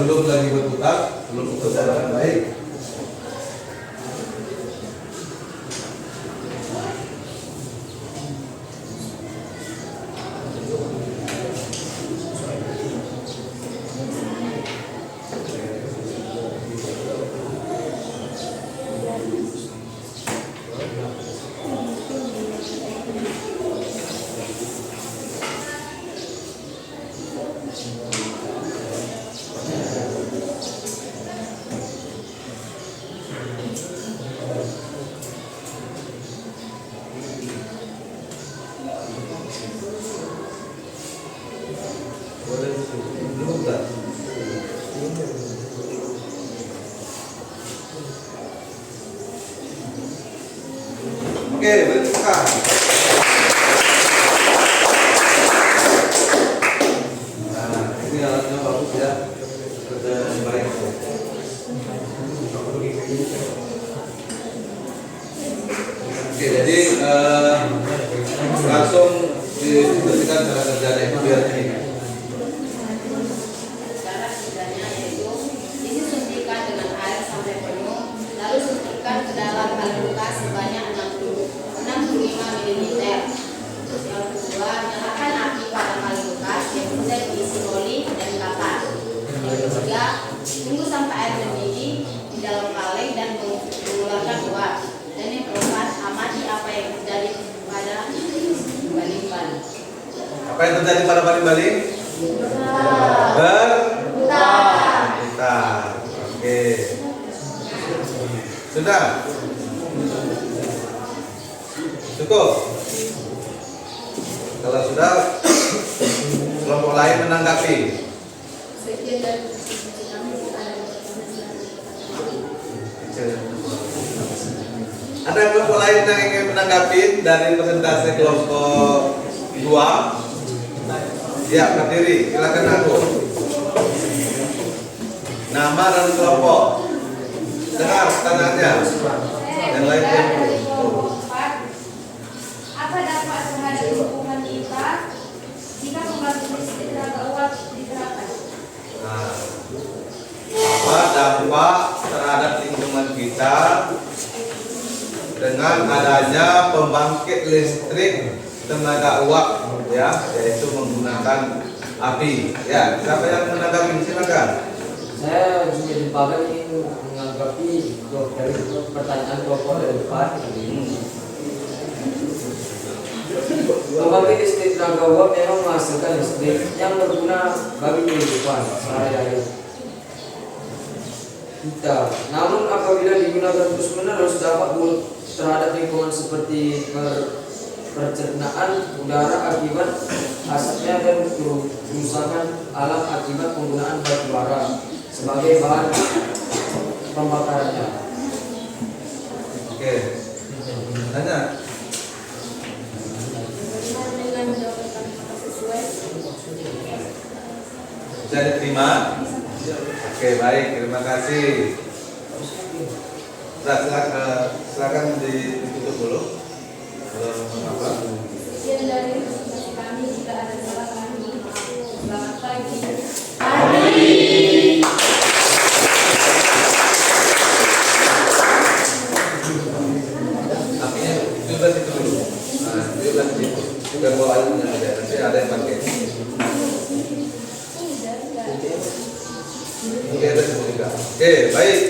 belum lagi berputar, belum bekerja dengan baik. Oke, bertukar. Nah, ini alatnya bagus ya. Kerja yang baik. Oke, jadi langsung dibersihkan cara kerjanya itu biar ini. Cara kerjanya yaitu isi suntikan dengan air sampai penuh, lalu suntikan ke dalam kali luka sebanyak 65 ml. Yang kedua, nyalakan api pada kali luka yang sudah diisi oli dan kapas. Yang ketiga, tunggu sampai air mendidih di dalam kaleng dan mengeluarkan uap. Dan yang keempat, amati apa yang terjadi pada baling-baling. Apa yang terjadi pada baling-baling? Berputar. Oke. Sudah? Cukup? Kalau sudah, kelompok lain menanggapi. Ada kelompok lain yang ingin menanggapi dari presentasi kelompok 2? Ya, berdiri. Silakan aku. Nama dan kelompok. Dengar pertanyaannya. Yang lain yang Apa dampak terhadap hubungan kita jika pembangkit listrik tenaga uap diterapkan? Nah, apa dampak terhadap lingkungan kita dengan adanya pembangkit listrik tenaga uap, ya, yaitu menggunakan api. Ya, siapa yang menanggapi? Silakan. Saya juga di Pagan ingin menanggapi dari pertanyaan kelompok dari depan. Pembangkit listrik tenaga uap memang menghasilkan listrik yang berguna bagi kehidupan sehari-hari kita. Namun apabila digunakan terus-menerus dapat buruk terhadap lingkungan seperti pencernaan udara akibat asapnya dan kerusakan alam akibat penggunaan batu bara sebagai bahan pembakarannya. Oke. Tanya. Bisa diterima? Oke, baik, terima kasih. Nah, silakan ditutup dulu. Apa? Sekian dari presentasi kami. Jika ada salah kami mohon maaf. Selamat pagi. Apinya 17 itu dulu. Nah, 17 itu. Juga bawa airnya ada. Nanti ada yang pakai. Oke, ada juga. Oke, baik.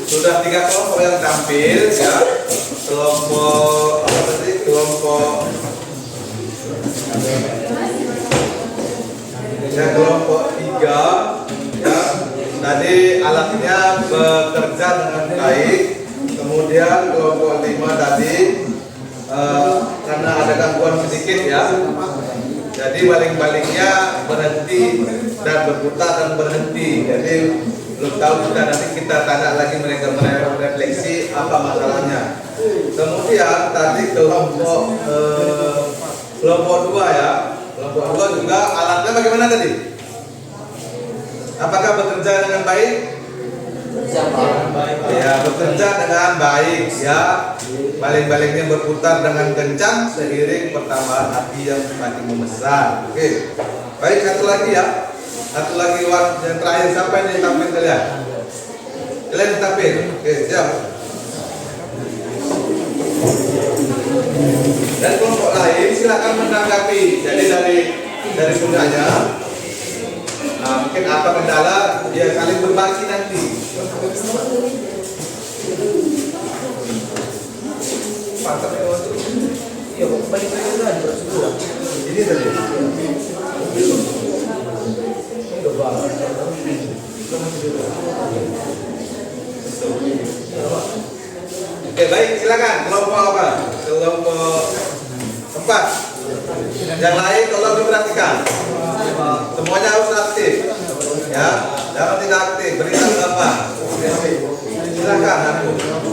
Sudah 3 kelompok yang tampil, ya. Kelompok apa tadi? Kelompok ya, kelompok 3, ya. Tadi alatnya bekerja dengan baik. Kemudian kelompok 5 tadi karena ada gangguan sedikit, ya. Jadi baling-balingnya berhenti dan berputar dan berhenti. Jadi belum tahu, sudah nanti kita tanya lagi mereka merefleksi apa masalahnya. Kemudian tadi kelompok 2, ya. Kelompok 2 juga alatnya bagaimana tadi? Apakah bekerja dengan baik? Ya, bekerja dengan baik, ya. Baling-balingnya berputar dengan kencang seiring pertambahan api yang semakin membesar. Oke. Baik, satu lagi ya. Satu lagi yang terakhir, siapa yang ditapin kalian? Kalian ditapin. Oke, siap. Dan kelompok lain silakan menanggapi. Jadi dari punyanya, mungkin apa kendala dia saling berbagi nanti. Mantap ya waktu. Iya, kok balik lagi tadi prosedur. Ini tadi. Oke, baik, silakan. Kelompok apa? Kelompok 4. Yang lain tolong diperhatikan. Semuanya harus aktif. Ya, jangan tidak aktif. Berikan apa? Silakan aku.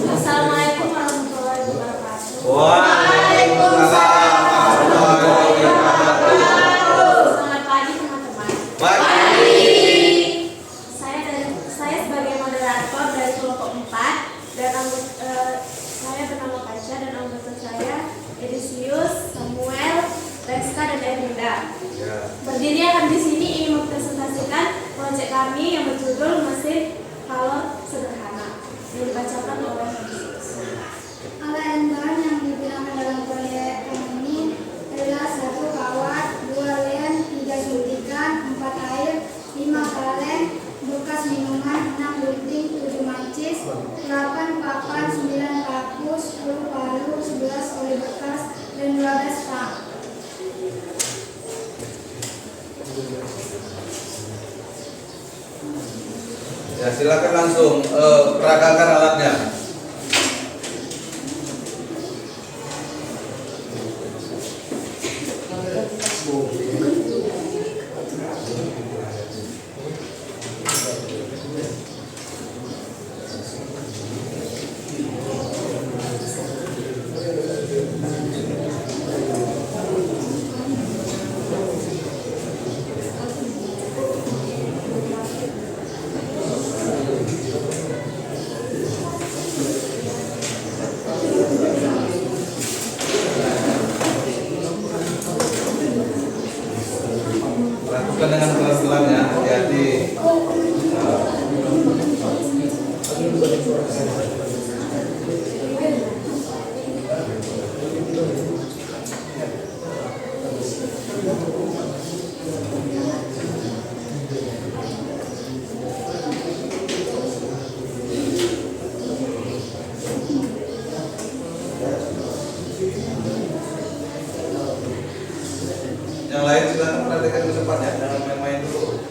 Assalamualaikum warahmatullahi wabarakatuh. Waalaikumsalam warahmatullahi wabarakatuh. Selamat pagi teman-teman. Pagi. Saya sebagai moderator dari kelompok 4 dan saya bernama Kaca dan anggota saya Edisius, Samuel, Reska dan Erinda. Berdiri akan di sini ingin mempresentasikan proyek kami yang berjudul mesin kalor sederhana yang dibacakan oleh Edisius. Alat bahan yang digunakan dalam proyek ini adalah 1 kawat, 2 lem, 3 suntikan, 4 air, 5 kaleng, bekas minuman, 6 gunting, 7 mancis, 8 papan, 9 paku, 10 palu, 11 oli bekas, dan 12 tang. Ya, silakan langsung peragakan alatnya. Lakukan dengan pelan-pelan ya, hati-hati. Yang lain silakan perhatikan ke depannya, jangan main-main dulu.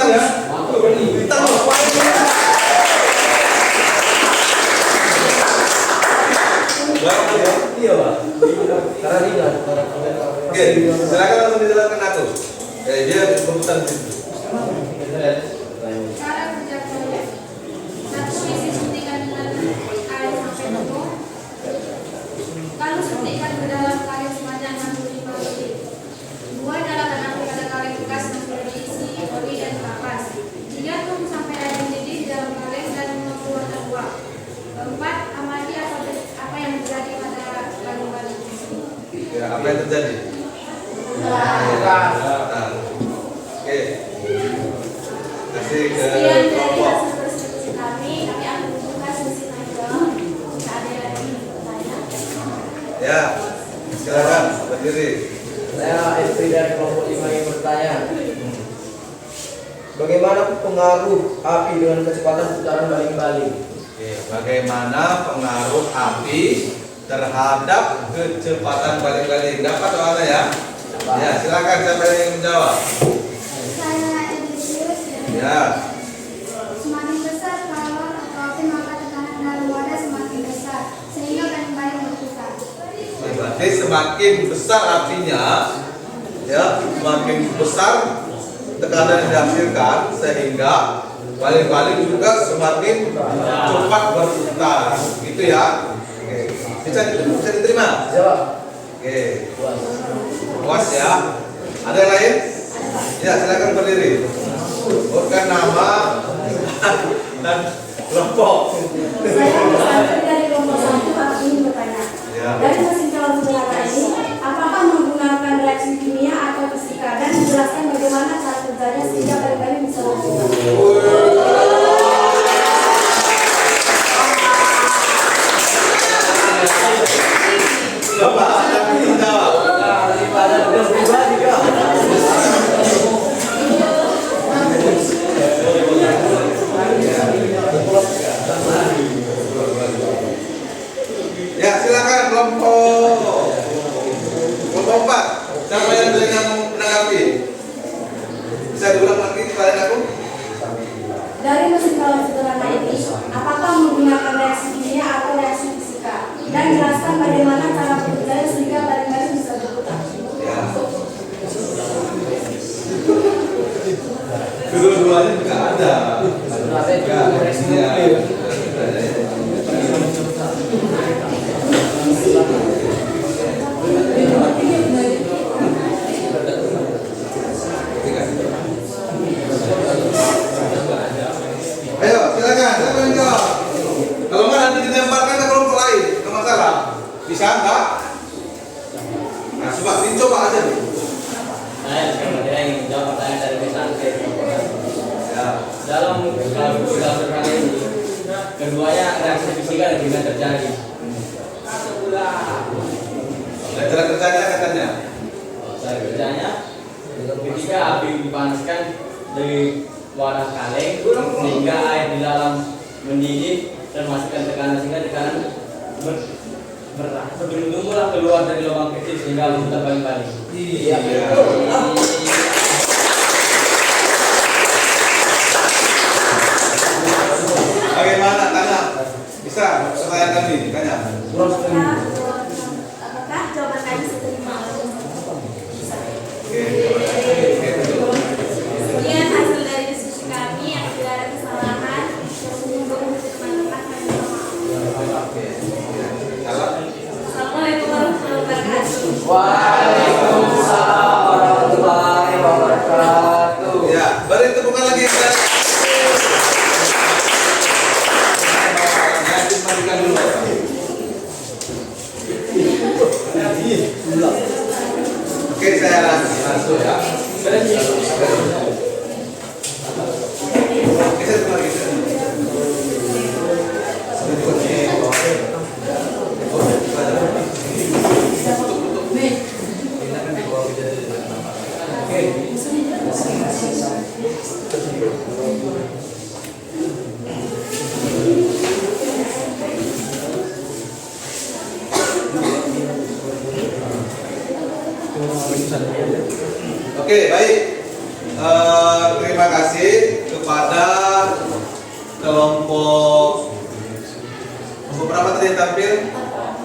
Mantap ya? Mantap. Iya, Pak. Karena dia Oke, silakan langsung dijelaskan aku. Dia komputer di situ. Cara kerja proyek. Satu, isi suntikan dengan air sampai penuh. Lalu suntikan ke dalam kaleng sepanjang 65 detik. Dua, nyalakan api pada kaleng bekas yang sudah diisi oli dan kapas. Tiga, tunggu sampai air mendidih di dalam kaleng dan mengeluarkan uap. Keempat, amati apa yang terjadi pada kaleng-kaleng isi. Ya, apa yang terjadi? Oke. Kasih ke Sekian dari kelompok. hasil persekusi kami akan membuka sesi magang. Jika ada lagi yang bertanya. Ya, silakan berdiri. Saya istri dari kelompok 5 yang bertanya. Bagaimana pengaruh api dengan kecepatan putaran baling-baling? Oke, bagaimana pengaruh api terhadap kecepatan baling-baling? Dapat soalnya ya? Ya, silakan siapa yang ingin menjawab? Saya Edisius. Ya. Semakin besar kalor atau api maka tekanan dalam wadah semakin besar sehingga baling-baling berputar. Berarti semakin besar apinya, ya, semakin besar tekanan yang dihasilkan sehingga baling-baling juga semakin cepat berputar, gitu ya. Oke. Bisa diterima? Jawab. Oke. Puas ya. Ada yang lain? Ya, silakan berdiri. Sebutkan nama dan kelompok. Saya Santri dari kelompok 1 aku ingin bertanya. Ya. Dari mesin calon sederhana ini, apakah menggunakan reaksi kimia atau fisika dan menjelaskan bagaimana cara kerjanya sehingga baling-baling bisa berputar? Coba ada yang jawab. Daripada tugas pribadi, Kak. Ya, silakan kelompok 4. Siapa yang ingin menanggapi? Bisa diulang lagi kalian aku? Dari mesin calon sederhana ini, apakah menggunakan reaksi kimia atau reaksi fisika? Dan jelaskan bagaimana cara kerjanya sehingga baling-baling bisa berputar. Ya. Kedua-duanya juga ada. Ya, reaksinya. Ayo, silakan. Siapa yang jawab? Kalau nggak nanti dilemparkan ke kelompok lain, nggak masalah. Bisa nggak? Nah, coba aja dulu. Saya sebenarnya ingin menjawab pertanyaan dari Santri. Ya. Dalam kalkulasi kali ini, keduanya reaksi fisika dan kimia terjadi. Dan cara kerjanya katanya. Cara kerjanya, ketika api dipanaskan dari wadah kaleng sehingga air di dalam mendidih dan masukkan tekanan sehingga tekanan bertumbuhlah keluar dari lubang kecil sehingga berputar baling-baling. Iya. Bagaimana? Tanya. Bisa pertanyaan kami? Tanya. Apakah jawaban kami diterima? Oke. Kemudian hasil dari diskusi kami yang tidak ada kesalahan yang menyinggung teman-teman kami mohon maaf. Assalamualaikum warahmatullahi wabarakatuh. Waalaikumsalam warahmatullahi wabarakatuh. Ya, beri tepukan lagi. Matikan dulu. Oke, saya langsung ya. Oke, saya lagi. Oke, baik. Terima kasih kepada kelompok berapa tadi yang tampil?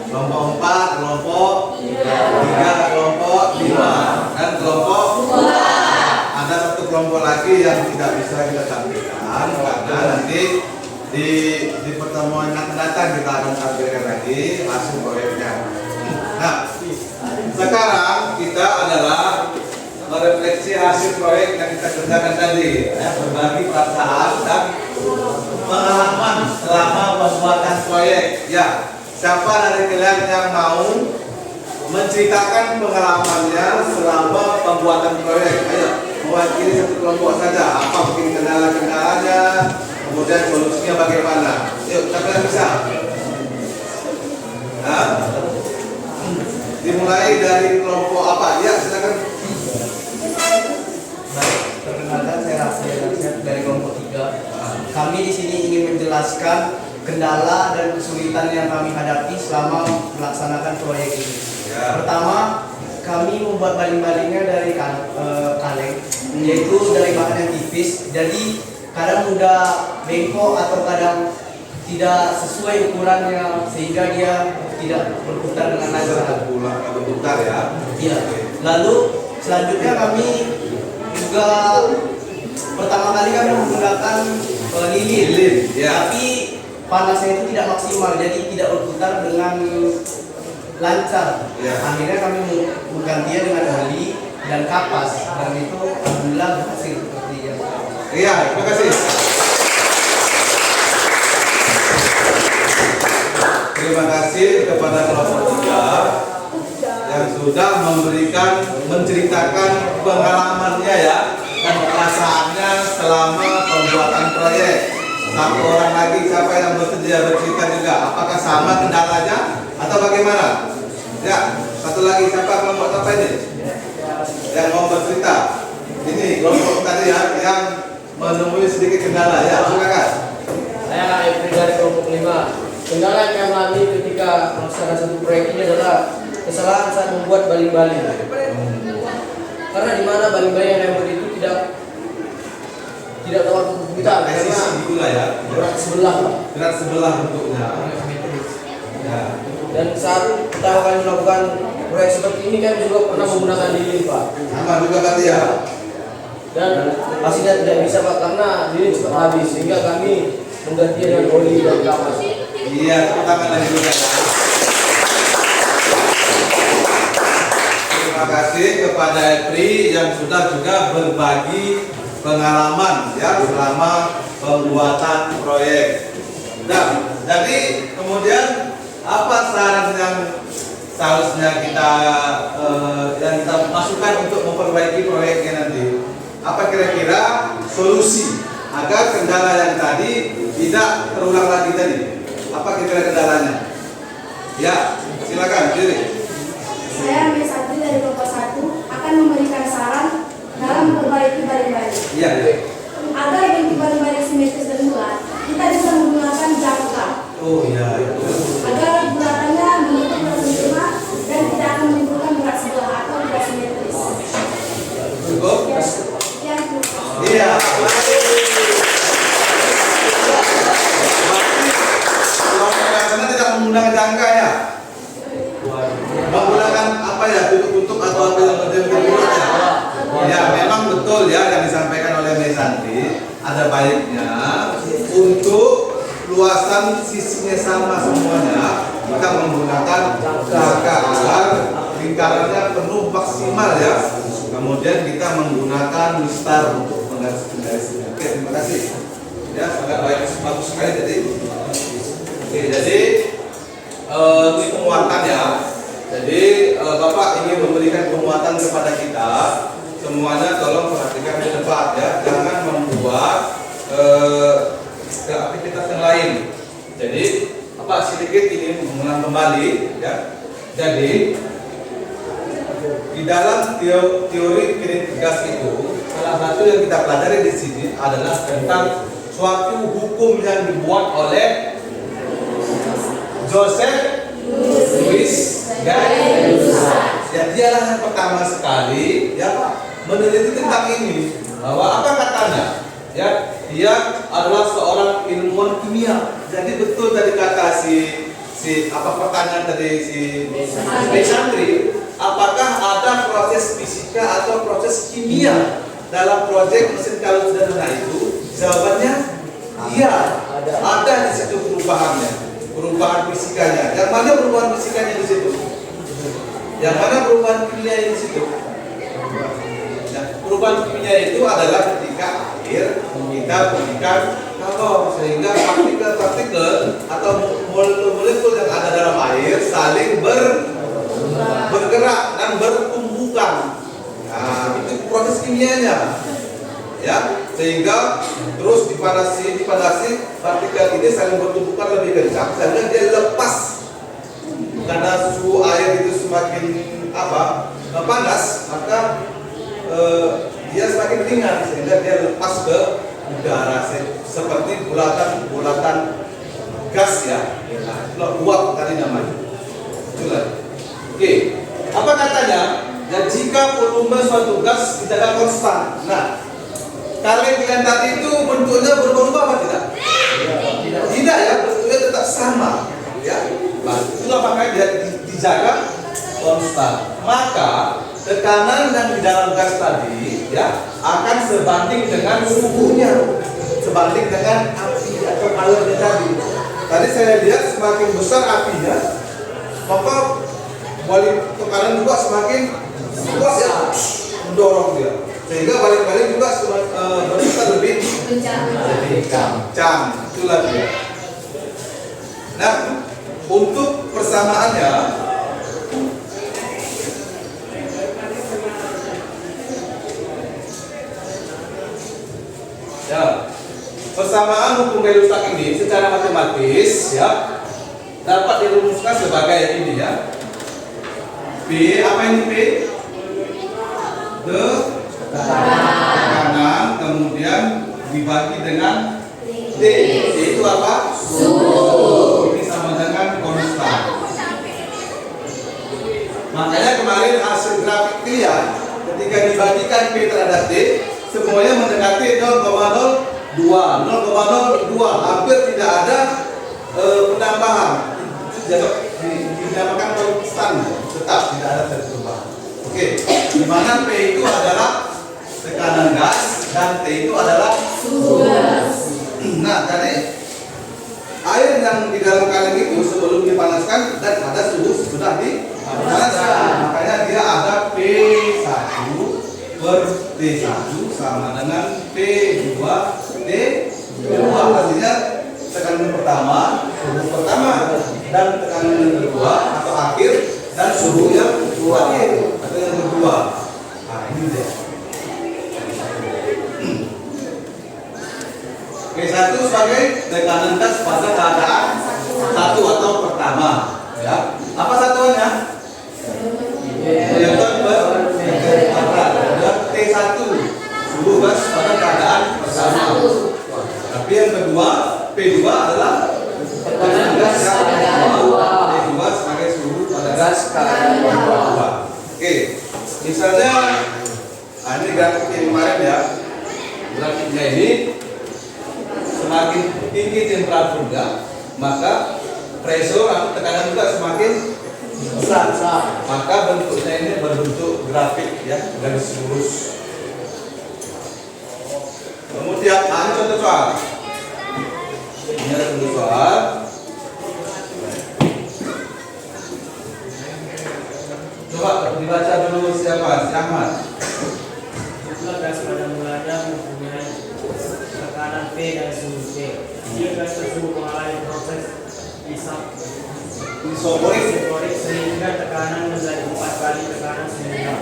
Kelompok 4, kelompok 3, kelompok 5, dan kelompok 2. Ada satu kelompok lagi yang tidak bisa kita tampilkan karena nanti di pertemuan yang akan datang kita akan tampilkan lagi hasil proyeknya. Nah, sekarang kita adalah merefleksi hasil proyek yang kita kerjakan tadi, ya, berbagi perasaan dan pengalaman selama pembuatan proyek. Ya, siapa dari kalian yang mau menceritakan pengalamannya selama pembuatan proyek? Ayo, mewakili satu kelompok saja. Apa mungkin kendala-kendalanya, kemudian solusinya bagaimana? Yuk, siapa yang bisa? Nah, dimulai dari kelompok apa? Ya, silakan. Baik, perkenalkan saya Rafael dari kelompok 3. Kami di sini ingin menjelaskan kendala dan kesulitan yang kami hadapi selama melaksanakan proyek ini. Ya. Pertama, kami membuat baling-balingnya dari kaleng, yaitu dari bahan yang tipis. Jadi kadang mudah bengkok atau kadang tidak sesuai ukurannya sehingga dia tidak berputar dengan lancar. Berputar ya. Iya. Lalu selanjutnya kami juga pertama kali kami menggunakan lilin, ya. tapi panasnya itu tidak maksimal, jadi tidak berputar dengan lancar. Ya. Akhirnya kami menggantinya dengan oli dan kapas, dan itu alhamdulillah berhasil seperti yang. Iya, terima kasih. Terima kasih kepada kelompok 3 yang sudah menceritakan pengalamannya ya dan perasaannya selama pembuatan proyek. Satu orang lagi siapa yang bersedia bercerita juga? Apakah sama kendalanya atau bagaimana? Ya, satu lagi siapa kelompok apa ini? Yang mau bercerita? Ini kelompok tadi ya yang menemui sedikit kendala ya, silakan. Saya Kak Efri dari kelompok 5. Kendala yang kami alami ketika melaksanakan satu proyek ini adalah kesalahan saat membuat baling-baling. Karena di mana baling-baling yang dibuat itu tidak terlalu kita karena itulah ya. berat sebelah. Berat sebelah bentuknya. Ya. Dan saat pertama kali melakukan proyek seperti ini kan juga pernah menggunakan lilin Pak. Sama juga berarti ya. Dan hasilnya tidak bisa Pak karena lilin cepat habis sehingga kami menggantinya dengan oli dan kapas. Iya, tepuk tangan lagi juga. Terima kasih kepada Epri yang sudah juga berbagi pengalaman ya selama pembuatan proyek. Nah, jadi kemudian apa saran yang seharusnya kita masukkan untuk memperbaiki proyeknya nanti? Apa kira-kira solusi agar kendala yang tadi tidak terulang lagi tadi? Apa kira-kira kendalanya? Ya, silakan diri. Saya Mesantri dari kelompok 1 akan memberikan saran dalam memperbaiki baling-baling. Iya. Agar bentuk baling-baling simetris dan bulat, kita bisa menggunakan jangka. Oh iya. Agar bulatannya membentuk sempurna dan tidak akan menimbulkan berat sebelah atau tidak simetris. Cukup? Ya, cukup. Iya. Karena tidak menggunakan jangka ya. Menggunakan apa ya, tutup atau apa yang berbulat ya. Ya memang betul ya yang disampaikan oleh Mesantri. Ada baiknya untuk luasan sisinya sama semuanya kita menggunakan jangka agar lingkarannya penuh maksimal ya. Kemudian kita menggunakan mistar untuk menggaris-garisnya. Oke, terima kasih. Ya, sangat baik, bagus sekali tadi. Oke, jadi ini penguatan ya. Jadi Bapak ingin memberikan penguatan kepada kita. Semuanya tolong perhatikan di depan ya. Jangan membuat aktivitas yang lain. Jadi apa sedikit ini mengulang kembali ya. Jadi di dalam teori kinetik gas itu salah satu yang kita pelajari di sini adalah tentang suatu hukum yang dibuat oleh Joseph Louis Galileus. Ya, dialah yang pertama sekali ya meneliti tentang ini bahwa apa katanya ya, dia adalah seorang ilmuwan kimia. Jadi betul tadi kata pertanyaan tadi si Santri, apakah ada proses fisika atau proses kimia dalam proyek mesin kalung sederhana itu? Jawabannya iya, ada di situ perubahan fisikanya. Yang mana perubahan fisikanya di situ? Yang mana perubahan kimia di situ? Nah, perubahan kimia itu adalah ketika air kita berikan kalor, sehingga partikel-partikel atau molekul-molekul yang ada dalam air saling bergerak dan bertumbukan. Nah, itu proses kimianya, ya, sehingga terus dipanasi partikel ini saling bertumbukan lebih kencang sehingga dia lepas. Karena suhu air itu semakin panas, maka dia semakin ringan sehingga dia lepas ke udara seperti bulatan gas, ya. Nah, itulah uap tadi namanya. Itulah. Oke, apa katanya? Dan jika volume suatu gas tidak konstan, nah, kaleng yang tadi itu bentuknya berubah-ubah apa tidak? Tidak, ya, bentuknya tetap sama, ya. Nah, itulah makanya dia dijaga konstan. Maka tekanan yang di dalam gas tadi, ya, akan sebanding dengan suhunya, sebanding dengan api atau airnya tadi. Tadi saya lihat semakin besar apinya, maka tekanan juga semakin kuat, ya, mendorong dia, sehingga balik-balik juga berputar lebih kencang. Itulah dia. Nah, untuk persamaannya, ya, persamaan hukum gaya rusak ini secara matematis, ya, dapat dirumuskan sebagai ini, ya. P, apa ini P? Tekanan, kemudian dibagi dengan T. T itu apa? Suhu. Ini sama dengan konstan. Makanya kemarin hasil grafik dia ketika dibagikan P terhadap T, semuanya mendekati 0,02, hampir tidak ada penambahan. Itu dinamakan konstan, tetap tidak ada perubahan. Oke, di mana P itu adalah tekanan gas dan T itu adalah suhu gas. Nah, tadi air yang di dalam kaleng itu sebelum dipanaskan dan ada suhu sudah dipanaskan, makanya dia ada P1 per T1 sama dengan P2 T2. Artinya tekanan pertama, suhu pertama, dan tekanan yang kedua atau akhir, dan suhu yang akhir atau yang kedua. Nah, ini dia. P1 sebagai tekanan gas pada keadaan satu atau pertama, ya. Apa satuannya? Newton per meter kuadrat. T1 suhu gas pada keadaan pertama. Tapi yang kedua, P2 adalah tekanan gas yang kedua. P2 sebagai suhu pada gas keadaan kedua. Oke, misalnya ini grafik yang kemarin, ya. Grafiknya ini semakin tinggi temperaturnya, maka pressure atau tekanan juga semakin besar. Maka bentuknya ini berbentuk grafik, ya, garis lurus. Kemudian ini contoh soal. Ini ada contoh soal. Coba dibaca dulu siapa? Si Ahmad. Itulah gas pada mulanya mempunyai tekanan P dan suhu T. Jika gas tersebut mengalami proses isoporik sehingga tekanan menjadi 4 kali tekanan semula,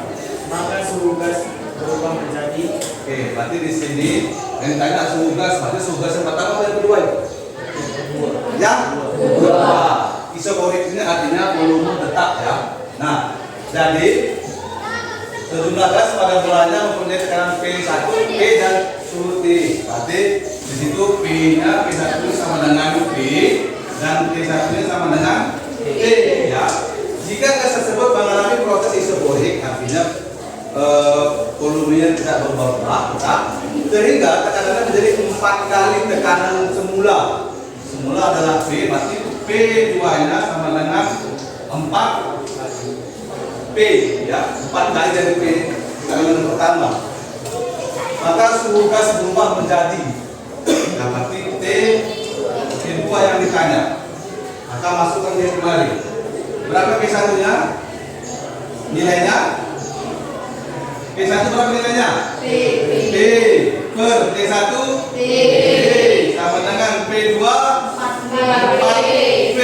maka suhu gas berubah menjadi. Oke, berarti di sini yang tanya suhu gas, berarti suhu gas yang pertama atau yang kedua itu? Yang kedua. Isoporik ini artinya volume tetap, ya. Nah, jadi sejumlah gas pada mulanya mempunyai tekanan P1, P dan suhu T. Berarti di situ P-nya P1 sama dengan P dan T1-nya sama dengan T, ya. Jika gas tersebut mengalami proses isoporik, artinya volumenya tidak berubah-ubah, Sehingga tekanan menjadi 4 kali tekanan semula. Semula adalah P, berarti P2-nya sama dengan 4 P, ya, 4 kali dari P tekanan pertama. Maka suhu gas berubah menjadi, nah berarti T2 yang ditanya. Maka masukkan dia kembali. Berapa P1-nya? Nilainya? P1 berapa nilainya? P per T1 P sama dengan P2 4P.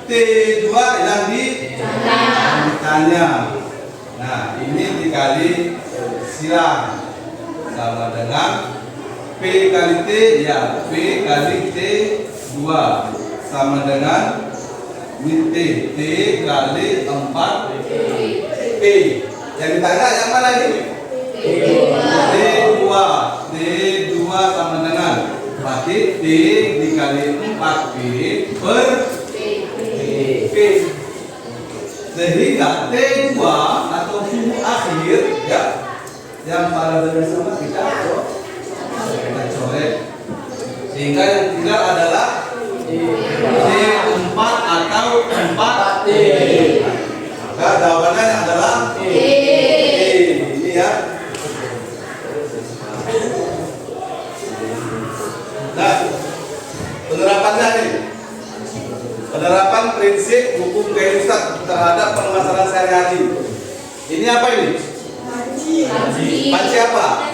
T2 yang ditanya. Nah, ini dikali silang sama dengan P kali T, ya P kali T2 sama dengan T kali 4P. Yang ditanya yang mana ini? T2 sama dengan berarti T dikali 4P per P. Sehingga T2 atau suhu akhir, ya, yang pada dasarnya kita coret. Sehingga yang tinggal adalah T4 atau 4T. Maka jawabannya adalah ini ya. Nah, penerapannya nih. Penerapan prinsip hukum gaya rusak terhadap permasalahan sehari-hari. Ini apa ini? Panci apa?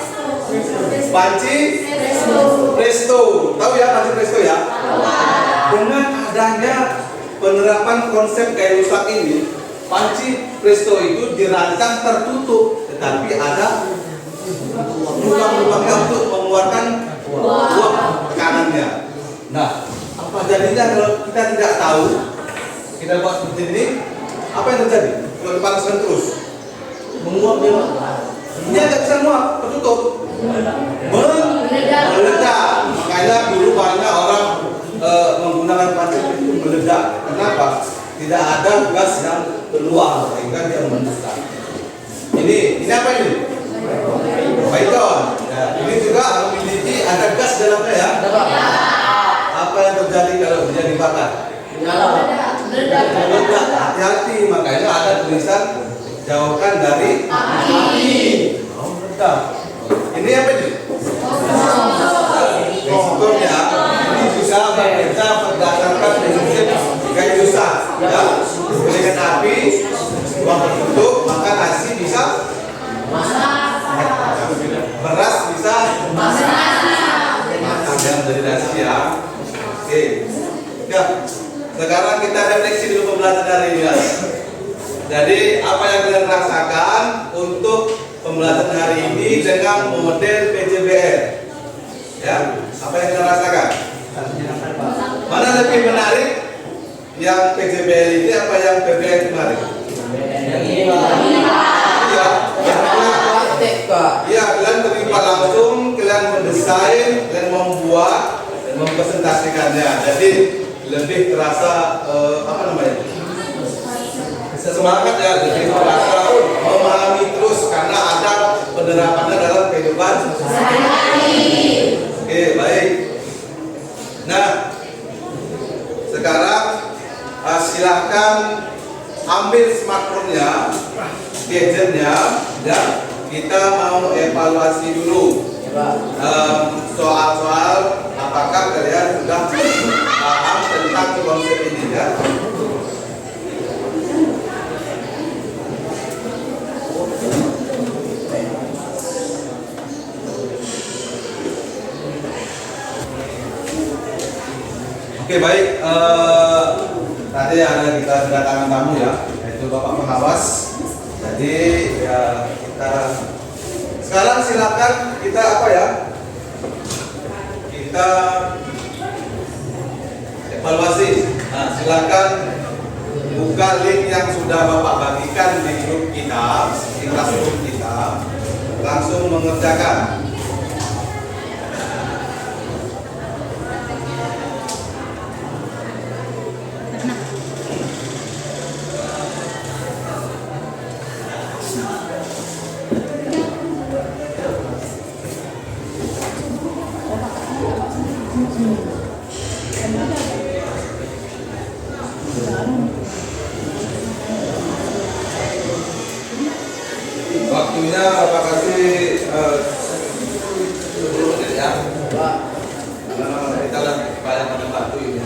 Panci presto. Tahu ya panci presto ya? Dengan adanya penerapan konsep gaya rusak ini, panci presto itu dirancang tertutup, tetapi ada lubang-lubangnya untuk mengeluarkan uap tekanannya. Nah, apa jadinya kalau kita tidak tahu, kita buat seperti ini, apa yang terjadi? Kalau dipanaskan terus, menguap dia. Ini tidak bisa menguap, tertutup, meledak. Makanya dulu banyak orang menggunakan panci itu meledak. Kenapa? Tidak ada gas yang keluar sehingga dia meledak. Ini apa ini? Python. Ya, ini juga memiliki ada gas dalamnya ya. Apa yang terjadi kalau dia dibakar? Meledak. Hati-hati, makanya ada tulisan jauhkan dari api. Meledak. Ini apa ini? Resikonya ini bisa bekerja berdasarkan prinsip gaya rusak. Ya, dengan api, ruang tertutup, maka nasi bisa beras bisa yang dari nasi ya. Oke. Ya. Sekarang kita refleksi dulu pembelajaran hari ini. Jadi apa yang kalian rasakan untuk pembelajaran hari ini dengan model PJBL? Ya, apa yang kalian rasakan? Mana lebih menarik? Yang PJBL ini apa yang PBL kemarin? Yang ini Iya, kalian terlibat langsung, kalian mendesain, kalian membuat dan mempresentasikannya. Jadi lebih terasa apa namanya? Semangat ya, lebih terasa memahami terus karena ada penerapannya dalam kehidupan sehari-hari. Oke, baik. Nah, sekarang silahkan ambil smartphone-nya, gadgetnya, dan kita mau evaluasi dulu soal-soal apakah kalian sudah paham tentang konsep ini ya. Oke, baik. Tadi ada kita kedatangan tamu ya, yaitu Bapak Pengawas. Jadi ya kita sekarang silakan kita apa ya? Kita evaluasi. Nah, silakan buka link yang sudah Bapak bagikan di grup kita, di kelas kita, langsung mengerjakan. Waktunya Pak kasih 10 menit ya. Pak. Karena kita lagi banyak membantu ini.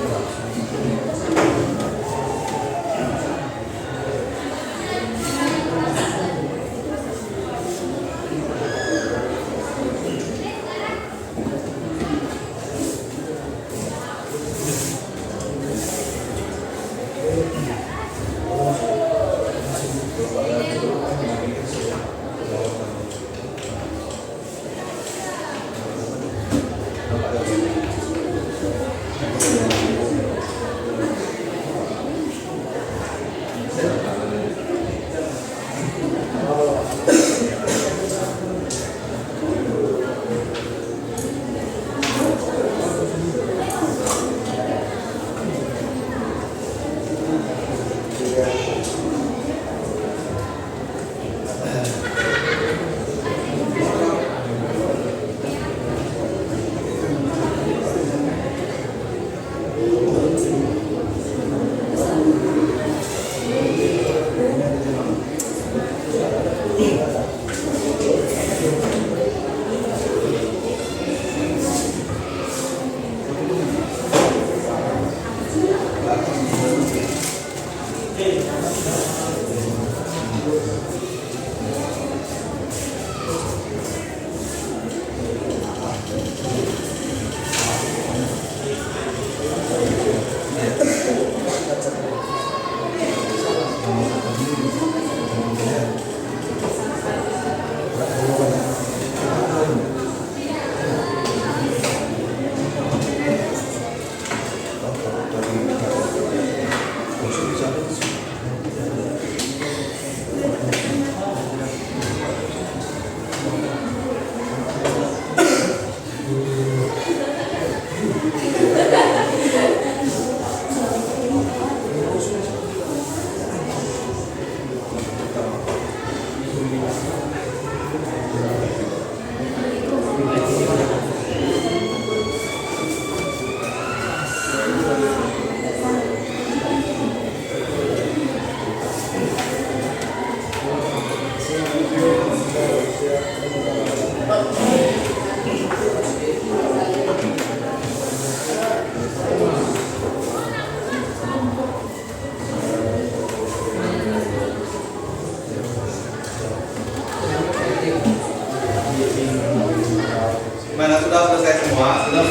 Gimana, sudah selesai semua? Sudah?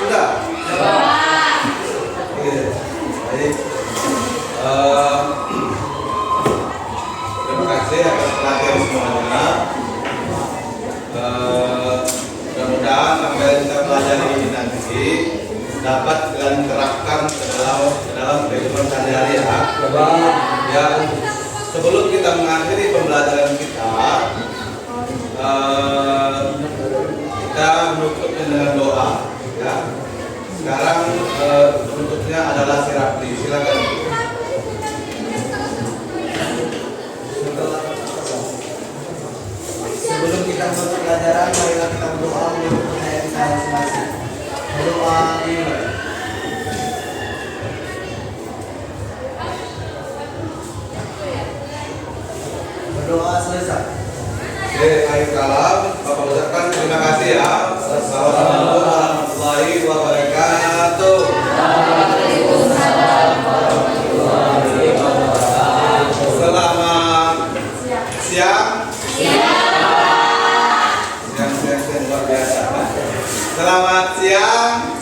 Sudah? Oke, baik. Terima kasih atas pelatihan semuanya. Mudah-mudahan apa yang kita pelajari ini nanti dapat kalian terapkan ke dalam kehidupan sehari-hari ya. Ya, sebelum kita mengakhiri pembelajaran kita, kita menutupnya dengan doa. Ya. Sekarang penutupnya adalah Sirapli. Silakan. Sebelum kita masuk pelajaran, marilah kita berdoa menurut percayaan kita masing-masing. Berdoa dimulai. Berdoa selesai. Oke, akhir kalam, Bapak ucapkan terima kasih ya. Assalamualaikum warahmatullahi wabarakatuh. Selamat siang. Siang luar biasa. Selamat siang.